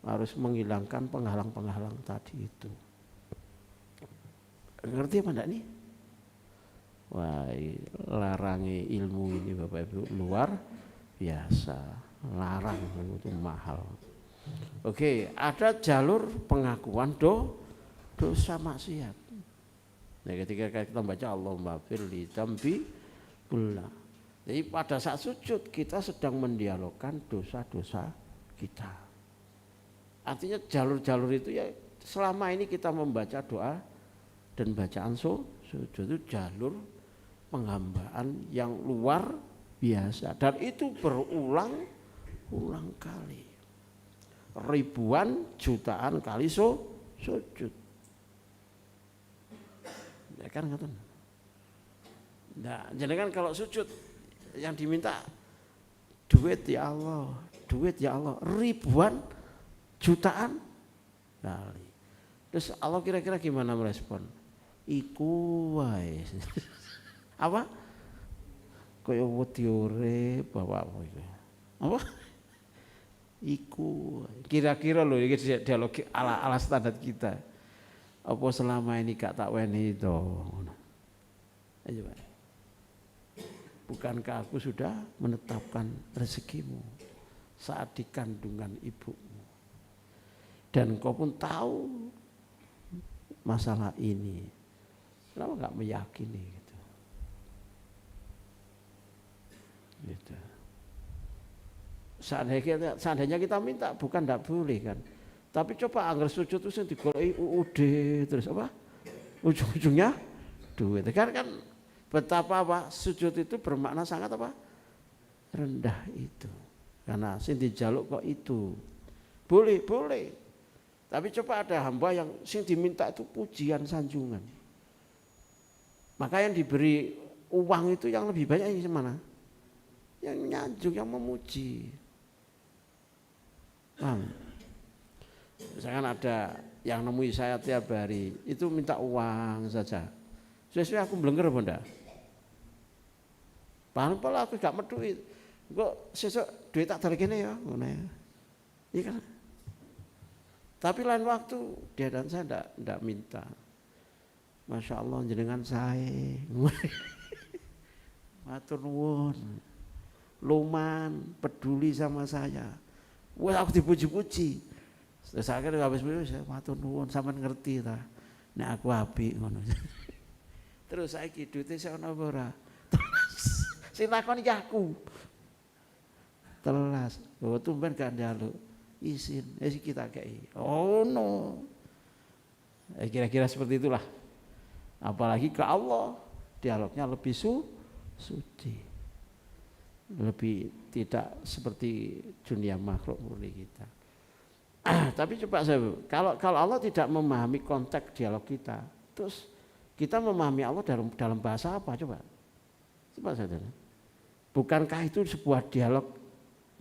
Harus menghilangkan penghalang-penghalang tadi itu. Ngerti apa enggak nih? Wah, larangi ilmu ini Bapak Ibu luar biasa. Larang itu mahal. Oke, ada jalur pengakuan dosa maksiat. Nah, ketika kita baca Allahumma firli dzambi kullah. Jadi pada saat sujud kita sedang mendialogkan dosa-dosa kita. Artinya jalur-jalur itu ya selama ini kita membaca doa dan bacaan sujud itu jalur penghambaan yang luar biasa dan itu berulang-ulang kali, ribuan jutaan kali sujud. Ya kan ngoten. Nah, jenengan kalau sujud yang diminta duit ya Allah, ribuan jutaan kali. Terus Allah kira-kira gimana merespon? Iku wae. Apa? Kaya wedi urip bapakmu iku. Apa? Iku. Kira-kira lho iki dialog ala standar kita. Apa selama ini gak tak weni to? Ayo Pak. Bukankah aku sudah menetapkan rezekimu saat di kandungan ibumu? Dan kau pun tahu masalah ini. Kenapa enggak meyakini gitu? Gitu. Seandainya kita minta bukan tidak boleh kan, tapi coba anggar sujud itu yang digoleki UUD terus apa ujung-ujungnya duit kan betapa apa sujud itu bermakna sangat apa rendah itu karena sing dijaluk kok itu boleh tapi coba ada hamba yang sing diminta itu pujian sanjungan, maka yang diberi uang itu yang lebih banyak yang mana? Yang nyanjung, yang memuji. Paham? Misalkan ada yang nemui saya tiap hari, itu minta uang saja. Sesuai aku blenger apa enggak? Paham pala aku gak meduit. Kok sesuk duit tak dari kene ya, ngono ya. Iya kan? Tapi lain waktu dia dan saya enggak minta. Masya Allah jenengan saya. Matur nuwun. Luman peduli sama saya. Wah aku dipuji-puji. Terus akhirnya habis puji saya matur nuwun sampean ngerti ta. Nek aku apik ngono. Terus saiki duite saya ono apa ora? Sing takon iki aku. Telas. Oh tumben gak njaluk izin. Kita kei. Oh no. Kira-kira seperti itulah. Apalagi ke Allah dialognya lebih suci. Lebih tidak seperti dunia makhluk murni kita. Tapi coba saya, kalau Allah tidak memahami konteks dialog kita, terus kita memahami Allah dalam bahasa apa coba? Coba saudara. Bukankah itu sebuah dialog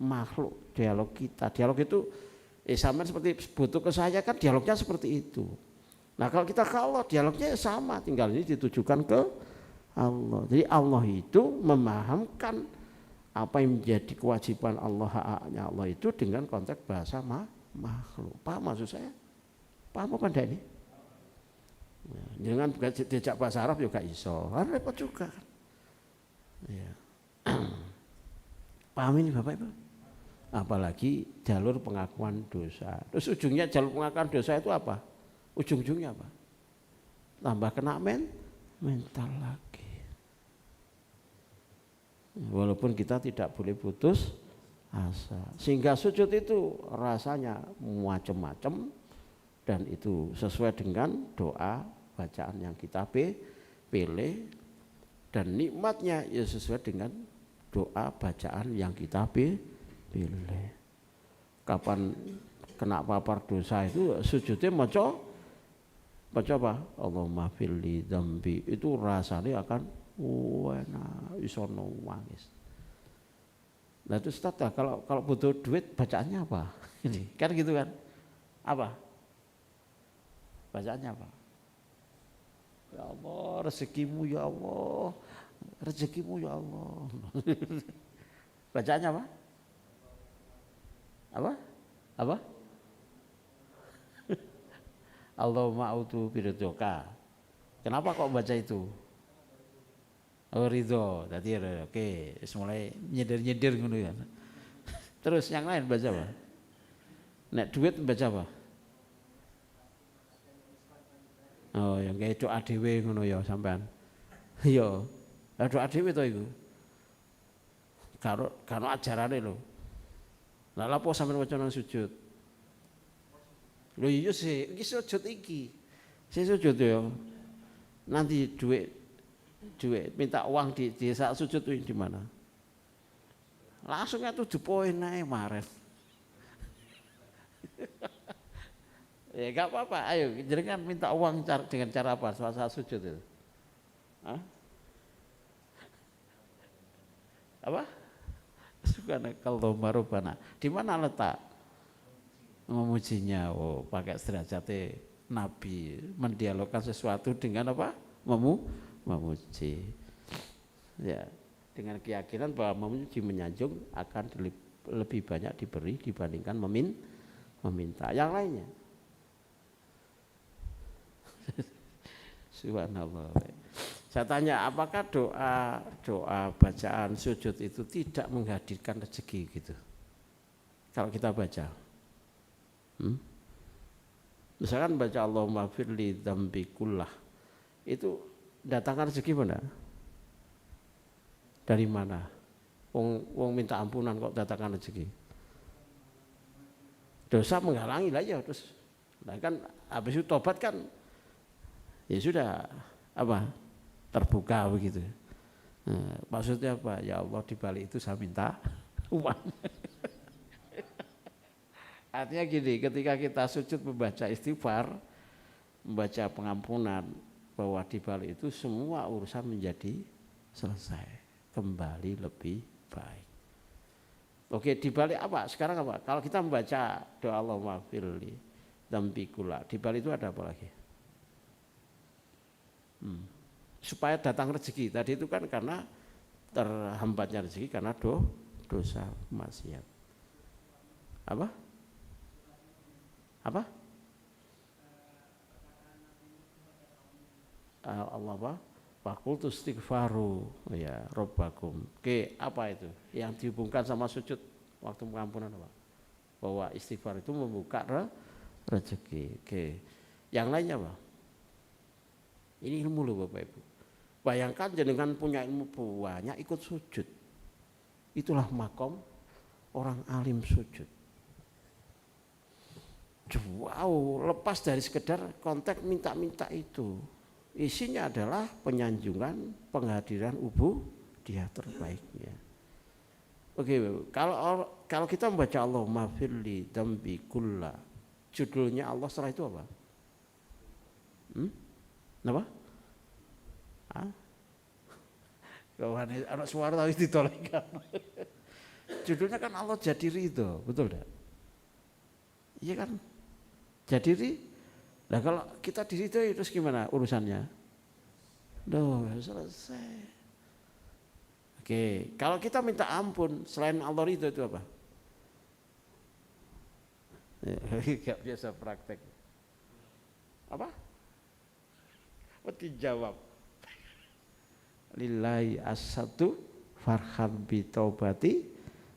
makhluk, dialog kita? Dialog itu sama seperti butuh ke saya kan dialognya seperti itu. Nah kalau kita ke Allah dialognya sama, tinggal ini ditujukan ke Allah. Jadi Allah itu memahamkan apa yang menjadi kewajiban Allah, haknya Allah itu dengan konteks bahasa makhluk. Paham maksud saya? Paham apa enggak ini? Jangan diajak bahasa Arab juga iso, repot juga. Ya. Paham ini Bapak Ibu? Apalagi jalur pengakuan dosa. Terus ujungnya jalur pengakuan dosa itu apa? Ujung-ujungnya apa? Tambah kena mental lagi. Walaupun kita tidak boleh putus asa. Sehingga sujud itu rasanya macam-macam dan itu sesuai dengan doa bacaan yang kita pilih dan nikmatnya ya sesuai dengan doa bacaan yang kita pilih. Kapan kena papar dosa itu sujudnya maca apa? Allahumma firli dzambi itu rasanya akan enak iso nangis. Nah itu Ustaz kalau butuh duit bacaannya apa? Ini kan gitu kan? Apa? Bacaannya apa? Ya Allah rezekimu ya Allah, rezekimu ya Allah. Bacaannya apa? Apa? Allahumma a'udzu biridhoka. Kenapa kok baca itu? Oh ridho, tadi oke, mulai nyindir ngono ya. Terus yang lain baca apa? Nek duit baca apa? Oh, yang kayak doa dhewe ngono ya sampean. Iya. Lah doa dhewe to iku. Karo ajarane lho. Lah apa sampean waca nang sujud? Lho iya sih, iki sujud iki. Sujud ya. Nanti duit minta uang di saat sujud itu di mana? Langsung itu 7 poin ae Maret. Ya enggak apa-apa, ayo jenengan minta uang dengan cara apa saat sujud itu? Hah? Apa? Subhanakallahumma rabbana. Di mana letak memujinya? Oh, pakai derajate Nabi mendialogkan sesuatu dengan apa? Memuji. Ya, dengan keyakinan bahwa memuji menyanjung akan lebih banyak diberi dibandingkan meminta yang lainnya. Subhanallah. Saya tanya, apakah doa bacaan sujud itu tidak menghadirkan rezeki gitu? Kalau kita baca, misalkan baca Allahumma firli dzambi kullah, itu datangkan rezeki mana? Dari mana? Wong minta ampunan kok datangkan rezeki? Dosa menghalangi lah ya terus. Nah kan habis itu tobat kan ya sudah apa? Terbuka begitu. Nah, maksudnya apa? Ya Allah di balik itu saya minta uang. Artinya gini, ketika kita sujud membaca istighfar, membaca pengampunan, bahwa di balik itu semua urusan menjadi selesai, kembali lebih baik. Oke, di balik apa? Sekarang apa? Kalau kita membaca doa Allahumma firli dzambi kullah, di balik itu ada apa lagi? Supaya datang rezeki. Tadi itu kan karena terhambatnya rezeki karena dosa maksiat. Apa? Allah apa? Fakultu istighfaru ya robbakum. Oke, apa itu? Yang dihubungkan sama sujud waktu pengampunan apa? Bahwa istighfar itu membuka rezeki. Oke. Yang lainnya apa? Ini ilmu loh Bapak Ibu. Bayangkan jenengan punya ilmu banyak ikut sujud. Itulah makom orang alim sujud. Wow, lepas dari sekedar konteks minta-minta itu. Isinya adalah penyanjungan, penghadiran dia terbaiknya. Oke, kalau kita membaca Allahumma firli dzambi kullah, judulnya Allah setelah itu apa? Apa? Kawan anak suara tapi ditolakkan. Judulnya kan Allah jadi ridho, betul enggak? Iya kan? Jadi nah kalau kita diridhoi terus gimana urusannya? Duh, selesai. Oke, kalau kita minta ampun selain Allah ridho itu apa? Gak biasa praktek. Apa? Dijawab. Lillahi as-satu farhan bi taubati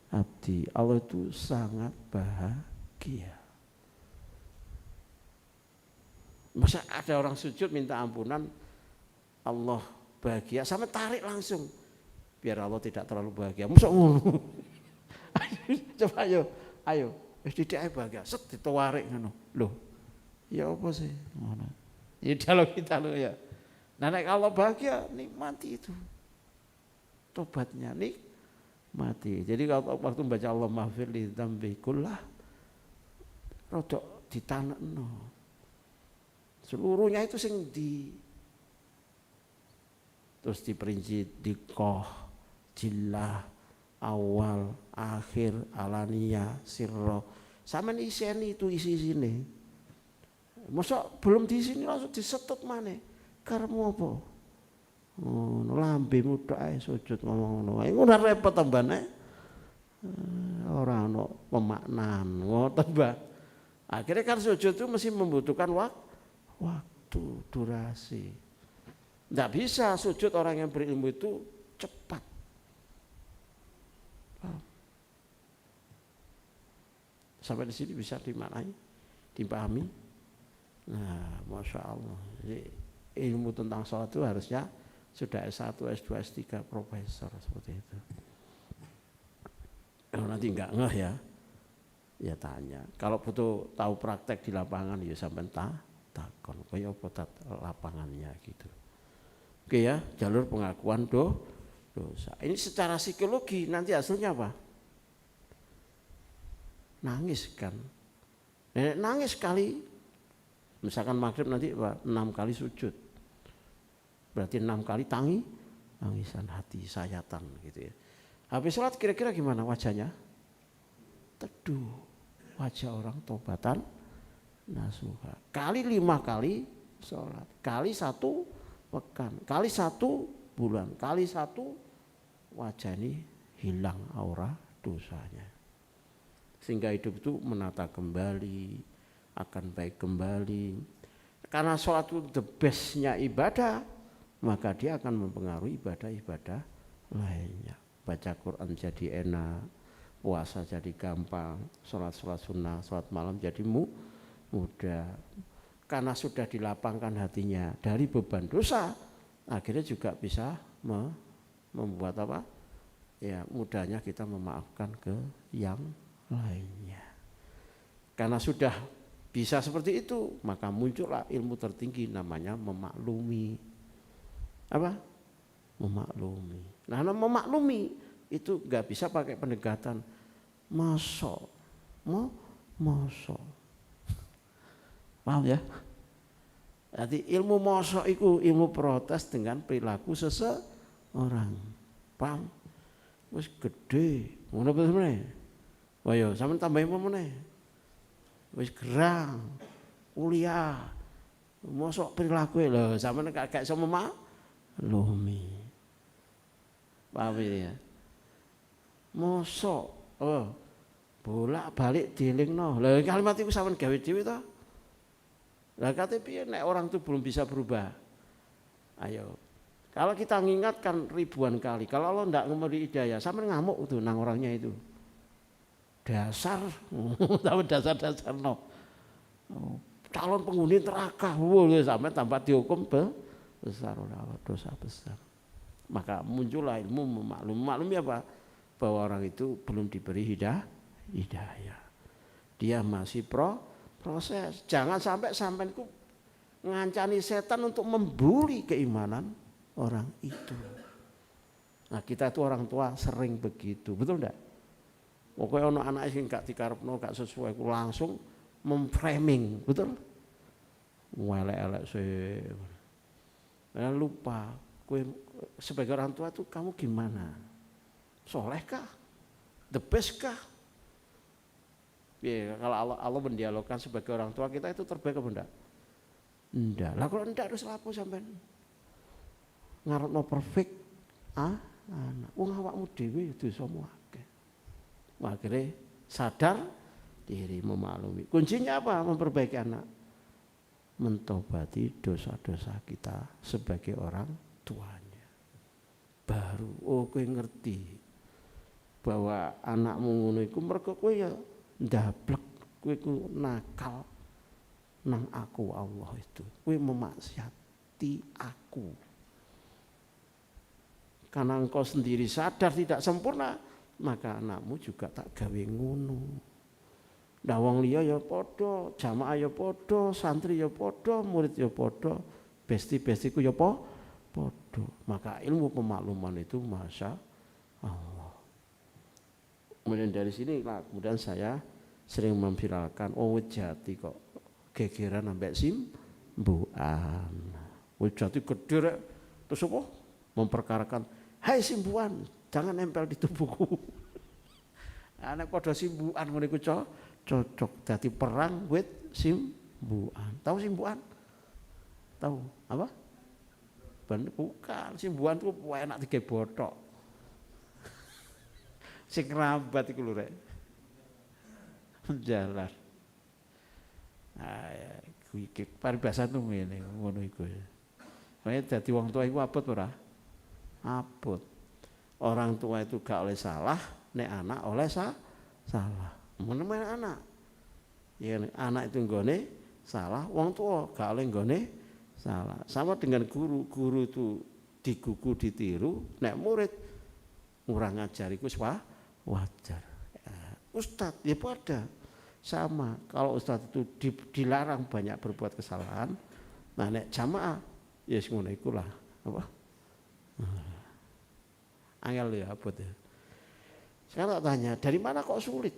abdi. Allah itu sangat bahagia. Masa ada orang sujud minta ampunan, Allah bahagia, sampai tarik langsung biar Allah tidak terlalu bahagia. Masa ngono? Coba ayo, wis didik bahagia, set ditawarik ngono. Loh. Ya apa sih? Ngono. Ya kalau kita lo ya. Nah kalau bahagia nikmati itu. Tobatnya nikmati. Jadi kalau waktu baca Allahumma firli dzambi kullah rodok ditanekno. Seluruhnya itu sing terus diperinci dikoh, jillah, awal, akhir, alania, sirro. Sama iseni itu isi-isine. Masa belum di sini langsung disetut mana? Karemu apa? Oh, lambemu tok ae sujud ngomong ngono. Iku ora repot tambane. Ora ono pemaknan, ngoten, Mbak. Akhirnya kan sujud itu mesti membutuhkan waktu, durasi. Tidak bisa sujud orang yang berilmu itu cepat. Sampai di sini bisa dimaknai, dipahami. Nah, masya Allah. Jadi, ilmu tentang sholat itu harusnya sudah S1, S2, S3, profesor seperti itu. Kalau nanti enggak ngeh ya tanya. Kalau butuh tahu praktek di lapangan ya sampai takon. Kayak apa lapangannya gitu. Oke ya, jalur pengakuan dosa. Ini secara psikologi nanti hasilnya apa? Nangis kan. Nenek nangis sekali. Misalkan maghrib nanti 6 kali sujud. Berarti 6 kali tangisan hati, sayatan gitu ya. Habis sholat kira-kira gimana wajahnya? Teduh. Wajah orang tobatan nasuha. Kali 5 kali sholat. Kali 1 pekan. Kali 1 bulan. Kali 1 wajah ini hilang aura dosanya. Sehingga hidup itu menata kembali, akan baik kembali. Karena sholat itu the bestnya ibadah, maka dia akan mempengaruhi ibadah-ibadah lainnya. Baca Quran jadi enak, puasa jadi gampang, sholat sunnah, sholat malam jadi mudah. Karena sudah dilapangkan hatinya dari beban dosa, akhirnya juga bisa membuat apa? Ya mudahnya kita memaafkan ke yang lainnya. Karena sudah bisa seperti itu, maka muncullah ilmu tertinggi namanya memaklumi. Apa? Memaklumi. Nah, memaklumi itu nggak bisa pakai pendekatan mosok, mosok. Paham ya? Jadi ilmu mosok itu ilmu protes dengan perilaku seseorang. Paham? Wis gede, ngono apa sebenarnya? Wah yo, sampean tambahin apa meneh? Wis gerang, kuliah, mosok perilaku lho, sampean gak iso memaklumi. Paham ya? Mosok, bolak-balik dielingno. Lah kalimat iku sampean gawe dhewe to? Lah kate piye nek orang itu belum bisa berubah? Ayo. Kalau kita mengingatkan ribuan kali, kalau Allah ndak memberi hidayah, sampean ngamuk tuh nang orangnya itu. Dasar, tahu dasar no. Calon penghuni neraka, sampai tanpa dihukum besar dosa besar. Maka muncullah ilmu memaklumi apa? Bahwa orang itu belum diberi hidayah. Dia masih proses. Jangan sampai sampeanku ngancani setan untuk membuli keimanan orang itu. Nah kita itu orang tua sering begitu, betul enggak? Pokoknya ono anak sing gak dikarepno gak sesuai ku langsung memframing, betul? Elek-elek sih. Dan lupa, kowe sebagai orang tua tuh kamu gimana? Soleh kah? The best kah? Ya, kalau Allah mendialogkan sebagai orang tua kita itu terbaik apa enggak? Enggak. Lah kalau enggak harus lapo sampean? Ngarepno perfect anak. Wong awakmu dhewe dosamu akeh. Akhirnya sadar diri, memaklumi. Kuncinya apa? Memperbaiki anak. Mentobati dosa-dosa kita sebagai orang tuanya. Baru kowe ngerti bahwa anakmu ngono iku mergo kowe ya ndablek, kowe ku nakal nang aku Allah itu. Kowe memaksiati aku. Karena engkau sendiri sadar tidak sempurna, maka anakmu juga tak gawe ngono. Nah wong liya ya padha, jamaah ya padha, santri ya padha, murid ya padha, besti-bestiku ya padha. Maka ilmu pemakluman itu masya Allah. Kemudian dari sini lah, kemudian saya sering memviralkan, wit jati kok gegeran ambek simbuan. Wit jati gede rek, terus apa? Memperkarakan, hai simbuan, jangan nempel di tubuhku. Anak pada simbuan ngono iku cocok dadi perang wit simbuan. Tahu simbuan? Tahu apa? Bukan, simbuan itu enak digawe bothok. Sing rambat iku lho rek. Jalan. Iki paribasa tuh ngene ngono iku. Makanya dadi wong tua iku abot ora? Abot. Orang tua itu gak oleh salah, nek anak oleh salah. Menemen anak. Ya anak itu nggone salah, wong tua gak oleh nggone salah. Sama dengan guru, guru itu digugu ditiru, nek murid kurang ngajar iku wajar. Ya, ustadz ya pada sama. Kalau ustadz itu dilarang banyak berbuat kesalahan, nah nek jamaah ya ngono iku lah apa? Angel ya abot ya. Sekarang tak tanya, dari mana kok sulit?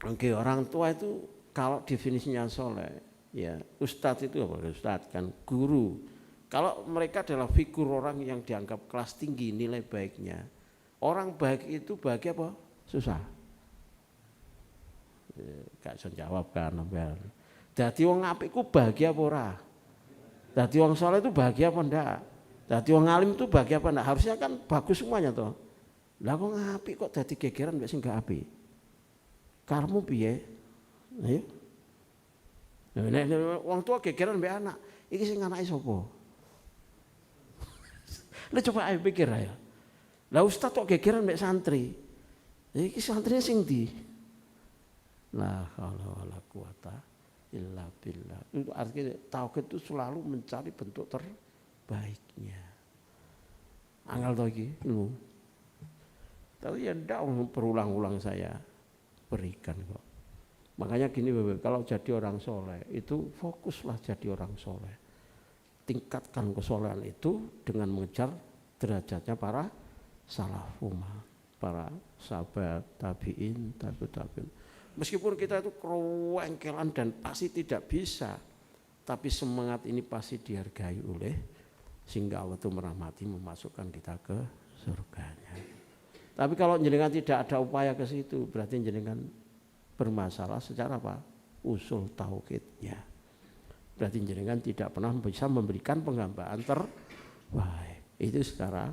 Oke, orang tua itu kalau definisinya soleh, ya ustadz itu apa? Ustadz kan guru. Kalau mereka adalah figur orang yang dianggap kelas tinggi nilai baiknya, orang baik itu bahagia apa? Susah. Gak bisa jawab kan, jadi wong apik ku bahagia apa ora? Jadi wong soleh itu bahagia apa enggak? Jadi wong alim itu bahagia apa enggak? Harusnya kan bagus semuanya toh. Lah kok apik kok dadi gegeran mbek sing gak apik? Karmu piye? Ayo. Nek wong tua gegeran mbek anak, iki sing anake sapa? Lah coba ayo pikir aja. Lah ustaz kok gegeran mbek santri? Iki santrinya sing ndi? La haula wala quwata illa billah. Itu artinya tauhid itu selalu mencari bentuk terbaiknya. Angel to iki ilmu. Tapi ya ndak berulang-ulang saya berikan kok. Makanya gini Bapak, kalau jadi orang soleh itu fokuslah jadi orang soleh. Tingkatkan kesolehan itu dengan mengejar derajatnya para salaf ummah, para sahabat, tabi'in, tabi'in. Meskipun kita itu kerengkelan dan pasti tidak bisa, tapi semangat ini pasti dihargai oleh sehingga Allah itu merahmati memasukkan kita ke surganya. Tapi kalau jenengan tidak ada upaya ke situ, berarti jenengan bermasalah secara apa? Usul tauhidnya. Berarti jenengan tidak pernah bisa memberikan penggambaran terbaik. Itu secara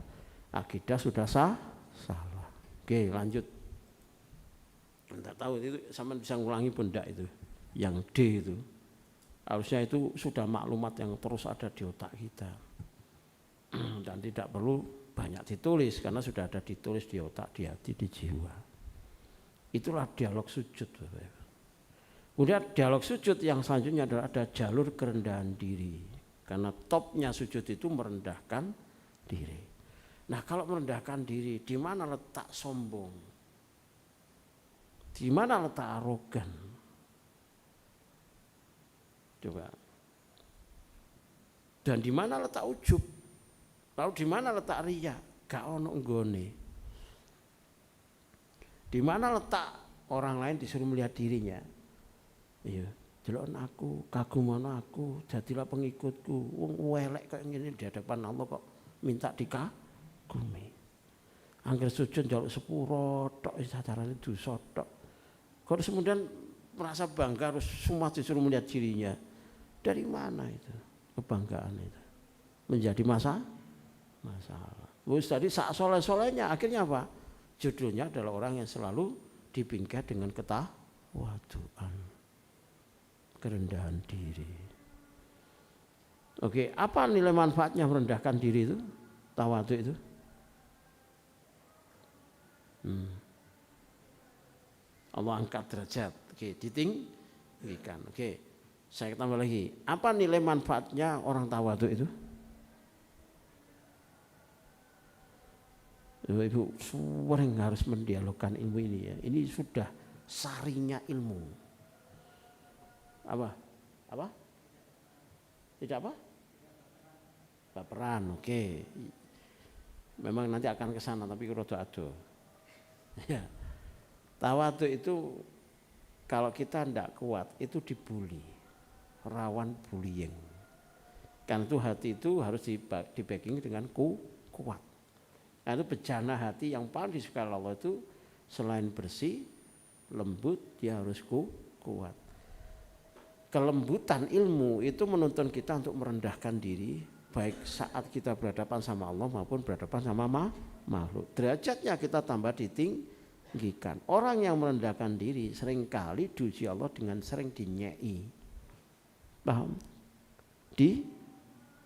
akidah sudah salah. Oke, lanjut. Tidak tahu itu sama bisa ngulangi pun enggak itu. Yang D itu harusnya itu sudah maklumat yang terus ada di otak kita. Dan tidak perlu banyak ditulis karena sudah ada ditulis di otak, di hati, di jiwa. Itulah dialog sujud. Kemudian dialog sujud yang selanjutnya adalah ada jalur kerendahan diri. Karena topnya sujud itu merendahkan diri. Nah kalau merendahkan diri, di mana letak sombong? Di mana letak arogan? Coba. Dan di mana letak ujub? Lalu di mana letak riya? Gak ono nggone. Di mana letak orang lain disuruh melihat dirinya? Iya, delok aku, kaguman aku, jadilah pengikutku. Wong welek kayak gini di hadapan Allah kok minta dikagumi. Angger sujud njaluk sepuro tok sacarane dosa tok. Kok kemudian merasa bangga harus semua disuruh melihat dirinya. Dari mana itu kebanggaan itu? Menjadi masalah. Wis tadi sak soleh-solehnya akhirnya apa? Judulnya adalah orang yang selalu dibingkai dengan ketawaduan, kerendahan diri. Oke, apa nilai manfaatnya merendahkan diri itu? Tawadhu itu? Allah angkat derajat. Oke, ditinggikan. Oke, saya tambah lagi. Apa nilai manfaatnya orang tawadhu itu? Ibu sering harus mendialogkan ilmu ini ya. Ini sudah sarinya ilmu. Apa? Tidak apa? Baperan, oke. Memang nanti akan ke sana tapi rada ado. Ya. Tawadhu itu kalau kita tidak kuat itu dibully, rawan bullying. Karena itu hati itu harus dibacking dengan kuat. Nah, itu bejana hati yang paling disukai Allah itu selain bersih, lembut, dia harus kuat. Kelembutan ilmu itu menuntun kita untuk merendahkan diri, baik saat kita berhadapan sama Allah maupun berhadapan sama makhluk. Derajatnya kita tambah ditinggikan. Orang yang merendahkan diri seringkali diuji Allah dengan sering dinyai. Paham?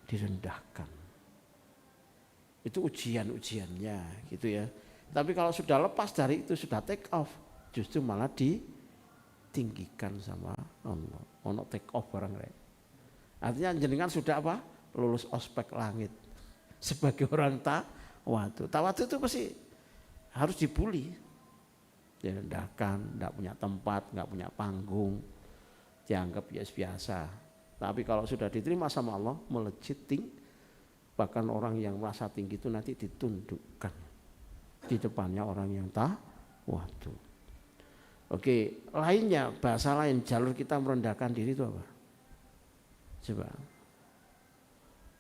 direndahkan. Itu ujian-ujiannya gitu ya. Tapi kalau sudah lepas dari itu, sudah take off, justru malah ditinggikan sama Allah. Ono take off barang rek. Artinya jenengan sudah apa? Lulus ospek langit. Sebagai orang tawadu. Tawadu itu pasti harus dibully. Direndahkan, tidak punya tempat, nggak punya panggung. Dianggap biasa. Tapi kalau sudah diterima sama Allah, melejit tinggi. Bahkan orang yang merasa tinggi itu nanti ditundukkan di depannya orang yang tawadu. Oke, lainnya bahasa lain jalur kita merendahkan diri itu apa? Coba.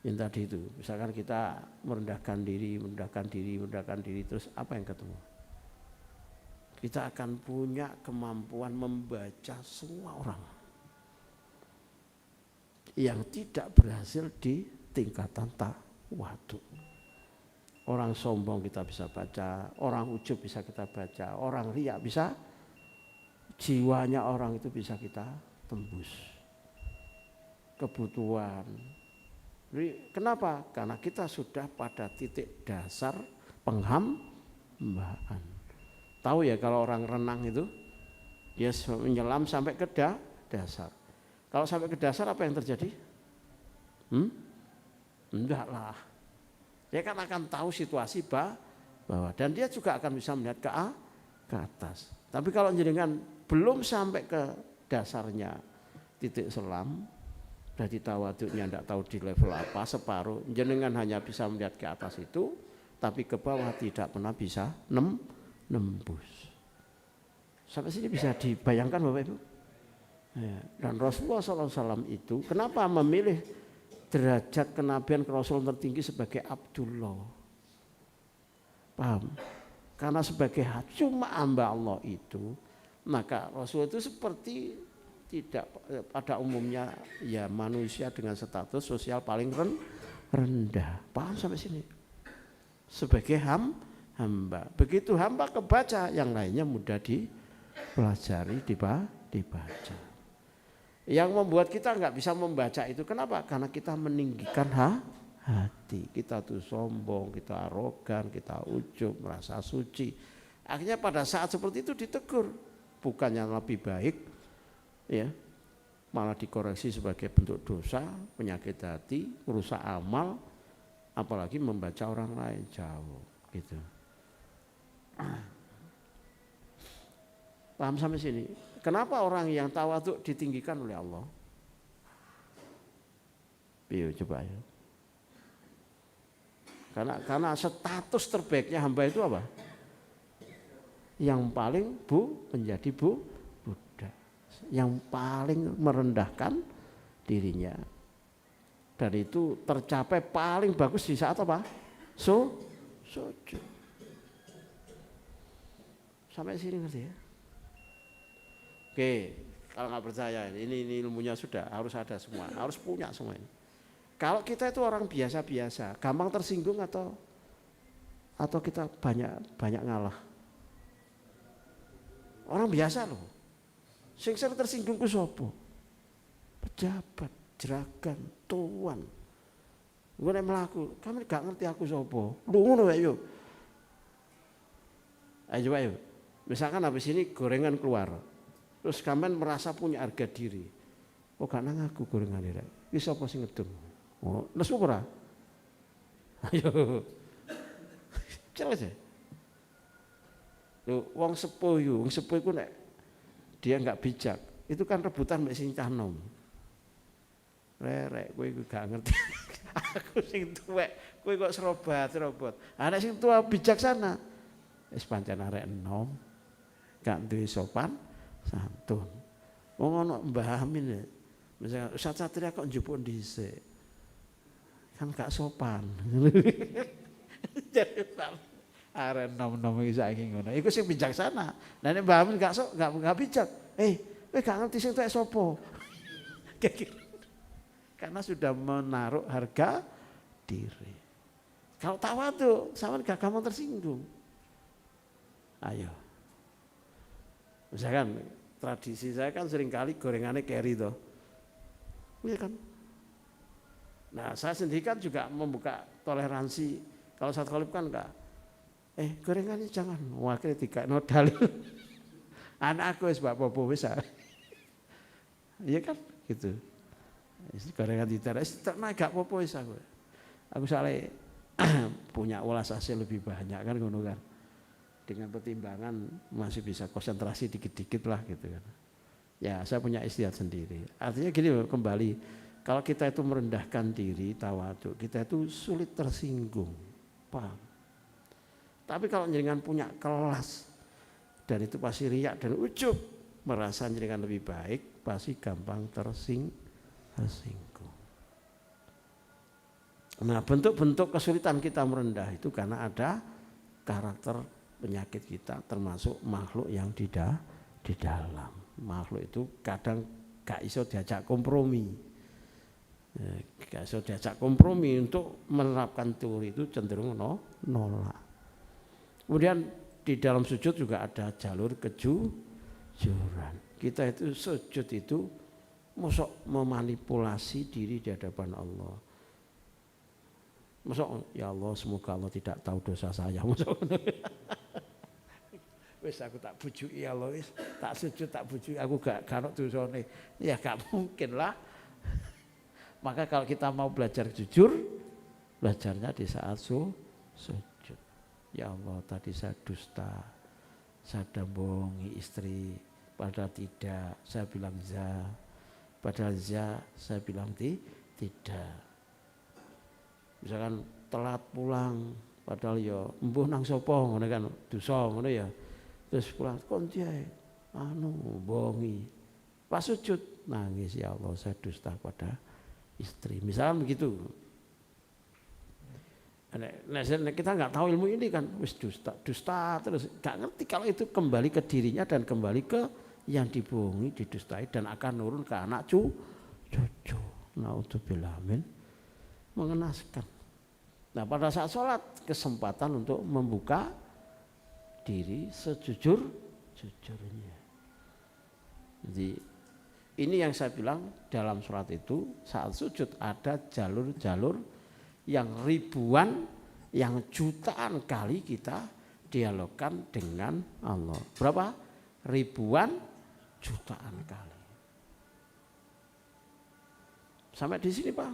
Yang tadi itu, misalkan kita merendahkan diri, terus apa yang ketemu? Kita akan punya kemampuan membaca semua orang yang tidak berhasil di tingkatan tawadu. Orang sombong kita bisa baca, orang ujub bisa kita baca, orang riya bisa, jiwanya orang itu bisa kita tembus. Kebutuhan. Jadi, kenapa? Karena kita sudah pada titik dasar penghambaan. Tahu ya kalau orang renang itu, dia menyelam sampai ke dasar. Kalau sampai ke dasar apa yang terjadi? Enggak lah. Dia kan akan tahu situasi bawah dan dia juga akan bisa melihat ke atas. Tapi kalau jenengan belum sampai ke dasarnya titik selam, dari tawaduknya tidak tahu di level apa, separuh, jenengan hanya bisa melihat ke atas itu, tapi ke bawah tidak pernah bisa nembus. Sampai sini bisa dibayangkan Bapak Ibu? Ya. Dan Rasulullah SAW itu kenapa memilih derajat kenabian Rasul tertinggi sebagai Abdullah? Paham? Karena sebagai cuma hamba Allah itu, maka Rasul itu seperti tidak pada umumnya ya manusia dengan status sosial paling rendah. Paham sampai sini? Sebagai hamba. Begitu hamba kebaca, yang lainnya mudah dipelajari, dibaca. Yang membuat kita nggak bisa membaca itu kenapa? Karena kita meninggikan hati. Kita tuh sombong, kita arogan, kita ujub, merasa suci. Akhirnya pada saat seperti itu ditegur. Bukannya lebih baik, ya, malah dikoreksi sebagai bentuk dosa, penyakit hati, merusak amal, apalagi membaca orang lain jauh, gitu. Paham sampai sini? Kenapa orang yang tawadhu ditinggikan oleh Allah? Yuk coba ya. Karena status terbaiknya hamba itu apa? Yang paling menjadi budak, yang paling merendahkan dirinya. Dan itu tercapai paling bagus di saat apa? Sujud. Sampai sini ngerti ya? Oke, kalau nggak percaya ini ilmunya sudah harus ada semua, harus punya semua ini. Kalau kita itu orang biasa-biasa, gampang tersinggung atau kita banyak ngalah? Orang biasa loh. Sing sering tersinggung ku sapa? Pejabat, jeragan, tuan. Gue nek mlaku, kamu gak ngerti aku sapa. Lho ngono wae yo. Ayo coba yuk. Misalkan habis ini gorengan keluar. Terus kamen merasa punya harga diri. Oh gak nang aku gorengan rek. Iki sapa sing ngedum? Oh, nesu ora? Ayo. Jelas ya? Loh, wong sepuh iku nek dia enggak bijak, itu kan rebutan mek sing cah nom. Rek, kowe iku gak ngerti. Aku sing tuwek, kowe kok serobot. Anak sing tua bijaksana. Wis pancen arek enom. Gak duwe sopan santun. Wong ana Mbah Amin ya. Misalnya Ustaz Satria kok njupuk dhisik. Kan gak sopan. Jadi arek nom-nom iki saiki ngono. Iku sing bijaksana. Lah nek Mbah Amin gak bijak. Kowe gak ngerti sing tuwek sapa. Karena sudah menaruh harga diri. Kalau tawadhu, sampean gak gampang tersinggung. Ayo. Misalkan tradisi saya kan seringkali gorengannya keri toh. Iya kan? Nah, saya sendiri kan juga membuka toleransi. Kalau satu kali kan enggak, gorengan ini jangan, wakil tiga nodal. Anak aku wis bapak-bapak wis. Iya kan, gitu. Gorengan tidak, gak apa-apa wis aku. Aku soalnya punya ulas hasil lebih banyak kan ngono kan. Dengan pertimbangan masih bisa konsentrasi dikit-dikit lah gitu kan. Ya, saya punya istihad sendiri. Artinya gini loh, kembali, kalau kita itu merendahkan diri, tawadhu, kita itu sulit tersinggung. Paham? Tapi kalau jenengan punya kelas dan itu pasti riak dan ujub, merasa jenengan lebih baik, pasti gampang tersinggung. Nah, bentuk-bentuk kesulitan kita merendah itu karena ada karakter penyakit kita, termasuk makhluk yang di dalam. Makhluk itu kadang gak iso diajak kompromi. Gak iso diajak kompromi untuk menerapkan teori itu cenderung nolak. Kemudian di dalam sujud juga ada jalur kejujuran. Kita itu sujud itu mosok memanipulasi diri di hadapan Allah. Mosok ya Allah semoga Allah tidak tahu dosa saya. Mosok wis aku tak bujuki ya Allah wis tak sujud tak bujuki aku gak ono dosane. Ya gak mungkin lah. Maka kalau kita mau belajar jujur, belajarnya di saat sujud. Ya Allah tadi saya dusta, saya bohongi istri, padahal tidak, saya bilang za, padahal za, saya bilang tidak. Misalkan telat pulang, padahal ya embuh nang sapa ngono kan, dosa ngono ya. Terus pulang kon diae bohongi. Pas sujud nangis, ya Allah saya dusta pada istri. Misalnya begitu. Nah, kita nggak tahu ilmu ini kan, wis dusta terus nggak ngerti kalau itu kembali ke dirinya dan kembali ke yang dibohongi, didustai dan akan nurun ke anak cucu. Naudzubillah min, mengenaskan. Nah pada saat sholat kesempatan untuk membuka diri sejujur-jujurnya. Jadi ini yang saya bilang dalam sholat itu saat sujud ada jalur-jalur yang ribuan, yang jutaan kali kita dialogkan dengan Allah. Berapa? Ribuan, jutaan kali. Sampai di sini Pak.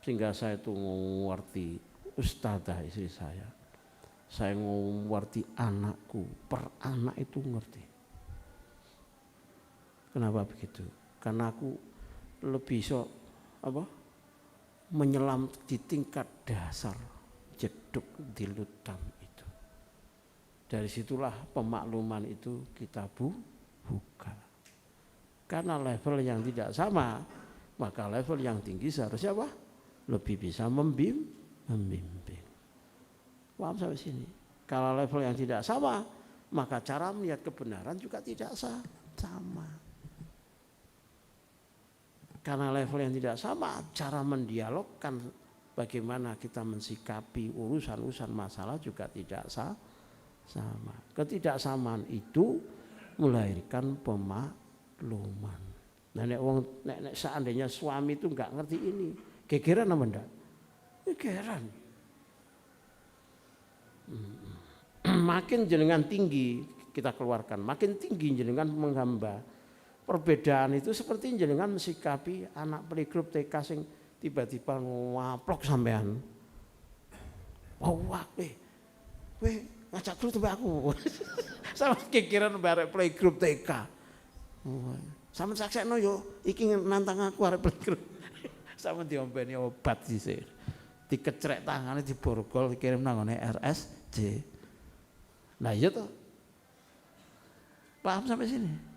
Sehingga saya itu ngerti ustadzah istri saya. Saya ngerti anakku, per anak itu ngerti. Kenapa begitu? Karena aku lebih menyelam di tingkat dasar jeduk di lutam itu. Dari situlah pemakluman itu kita buka. Karena level yang tidak sama, maka level yang tinggi seharusnya apa? Lebih bisa membimbing. Paham sampai sini? Kalau level yang tidak sama, maka cara melihat kebenaran juga tidak sama. Karena level yang tidak sama, cara mendialogkan bagaimana kita mensikapi urusan-urusan masalah juga tidak sama. Ketidaksamaan itu melahirkan pemakluman. Nah, nek seandainya suami itu enggak ngerti ini, gegeran apa enggak? Gegeran. Makin jenengan tinggi kita keluarkan, makin tinggi jenengan menghamba. Perbedaan itu seperti jenengan mensikapi anak playgroup TK sing tiba-tiba ngaplok sampean. Wah, ngajak dulu tuh aku. Sama kekiran barek playgroup TK. Sama saksekno yo iki nantang aku arek playgroup. Sama diombeni obat dhisik. Dikecrek tangane diborgol dikirim nang ngene RSJ. Nah iya toh. Paham sampai sini?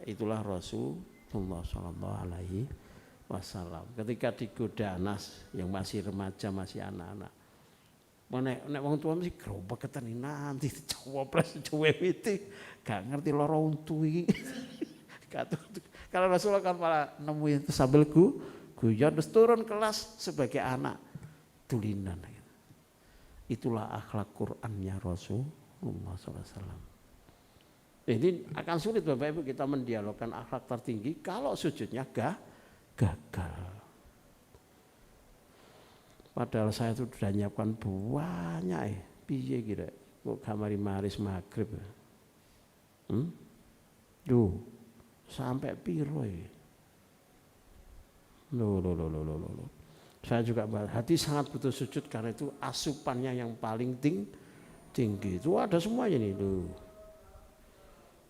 Itulah Rasulullah SAW ketika digoda Anas yang masih remaja, masih anak-anak. Nek wong tua mesti grobeketan nanti cowopres cewewiti gak ngerti loro untu iki. Kalau Rasulullah kan malah nemuin itu sambil guyon terus turun kelas sebagai anak tulinan. Itulah akhlak Qur'annya Rasulullah SAW. Jadi akan sulit Bapak Ibu kita mendialogkan akhlak tertinggi kalau sujudnya gagal. Padahal saya itu sudah nyiapkan banyak piye kira kok kamari maris maghrib. Duh, sampai piro Loh. Saya juga hati sangat butuh sujud karena itu asupannya yang paling tinggi. Itu ada semuanya nih tuh.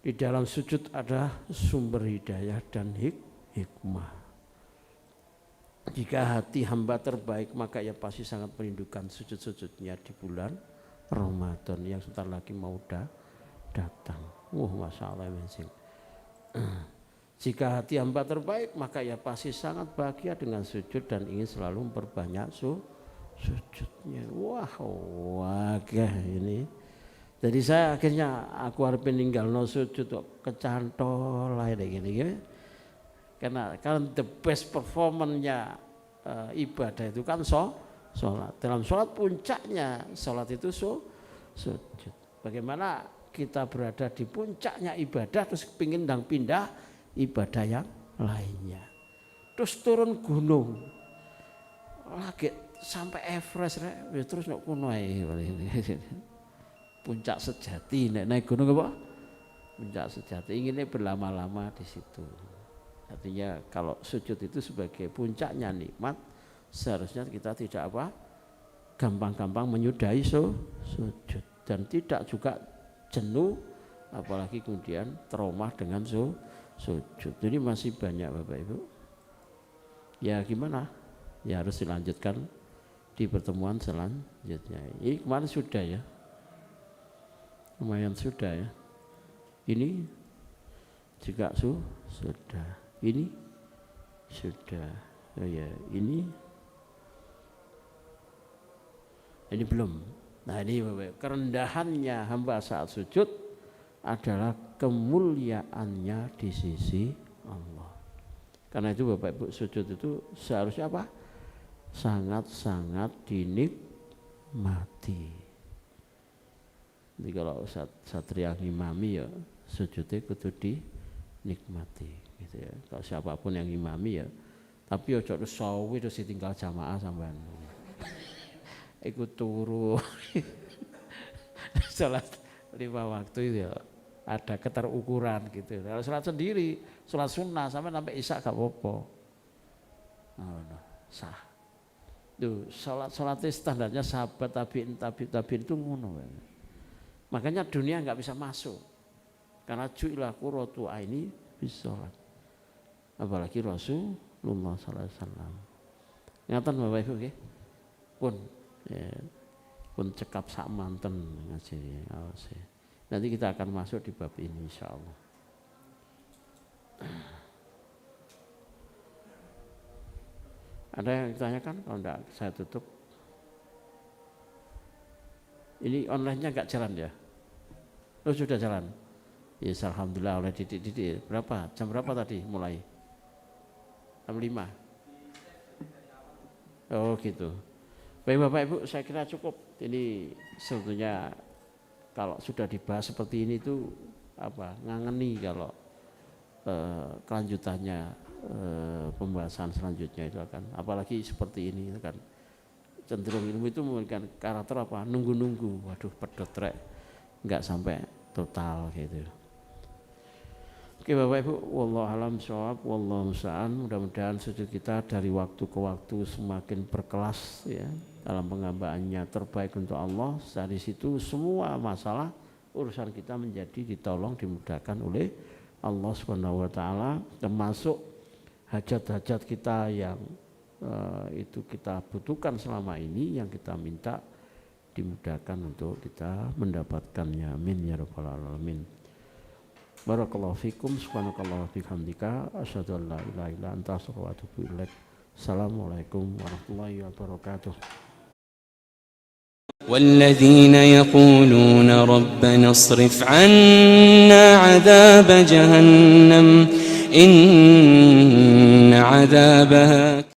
Di dalam sujud ada sumber hidayah dan hikmah. Jika hati hamba terbaik maka ia pasti sangat merindukan sujud-sujudnya di bulan Ramadan yang sebentar lagi mau datang. Masya Allah amazing. Jika hati hamba terbaik maka ia pasti sangat bahagia dengan sujud dan ingin selalu memperbanyak sujudnya. Wah ini. Jadi saya akhirnya aku harus meninggal no sujud kecantol lah gini. Karena the best performance-nya ibadah itu kan sholat. Dalam sholat puncaknya sholat itu sujud. Bagaimana kita berada di puncaknya ibadah terus pingin pindah ibadah yang lainnya. Terus turun gunung. Lagi sampai Everest terus nak kuno puncak sejati naik gunung apa? Puncak sejati inginnya berlama-lama di situ. Artinya kalau sujud itu sebagai puncaknya nikmat, seharusnya kita tidak gampang-gampang menyudahi sujud dan tidak juga jenuh, apalagi kemudian trauma dengan sujud. Jadi masih banyak Bapak Ibu. Ya gimana? Ya harus dilanjutkan di pertemuan selanjutnya. Ini kemarin sudah ya. Lumayan sudah ya. Ini juga sudah. Ini sudah. Oh ya, ini belum. Nah ini Bapak, kerendahannya hamba saat sujud adalah kemuliaannya di sisi Allah. Karena itu Bapak Ibu sujud itu seharusnya apa? Sangat-sangat dinikmati. Jadi kalau satria ngimami ya sujudnya kudu dinikmati gitu ya. Kalau siapapun yang ngimami ya, tapi ojo terus sawi terus ditinggal jamaah sampean. Ikut turu. Salat 5 waktu itu ya ada keterukuran gitu. Kalau salat sendiri, salat sunnah sampai isya gak apa-apa. Sah. Tuh, salatnya standarnya sahabat tabi'in itu ngono. Makanya dunia nggak bisa masuk karena ju'ilah qurratu aini bisolat. Apalagi Rasulullah sallallahu alaihi wasallam. Ingatan Bapak Ibu nggih. Pun cekap sak manten ngaji. Nanti kita akan masuk di bab ini insyaallah. Ada yang ditanyakan? Kalau enggak saya tutup. Ini online-nya enggak jalan ya? Oh sudah jalan. Ya yes, alhamdulillah oleh didik. Berapa? Jam berapa tadi mulai? Jam 5. Oh gitu. Baik Bapak Ibu, saya kira cukup. Ini sebetulnya kalau sudah dibahas seperti ini itu ngangeni kalau kelanjutannya pembahasan selanjutnya itu akan apalagi seperti ini kan cenderung ilmu itu memberikan karakter nunggu-nunggu, waduh pedot rek nggak sampai total gitu. Oke Bapak Ibu, wallahu alam shawab, wallahu musta'an. Mudah-mudahan sujud kita dari waktu ke waktu semakin berkelas ya dalam penghambaannya terbaik untuk Allah. Dari situ semua masalah urusan kita menjadi ditolong dimudahkan oleh Allah Subhanahu wa taala, termasuk hajat-hajat kita yang itu kita butuhkan selama ini yang kita minta dimudahkan untuk kita mendapatkannya. Amin ya rabbal alamin. Barakallahu fikum, subhanakallah bihamdika, asyhadu an la ilaha illa anta astaghfiruka wa atubu ilaik. Assalamualaikum warahmatullahi wabarakatuh. والذين يقولون ربنا اصرف عنا عذاب جهنم إن عذابها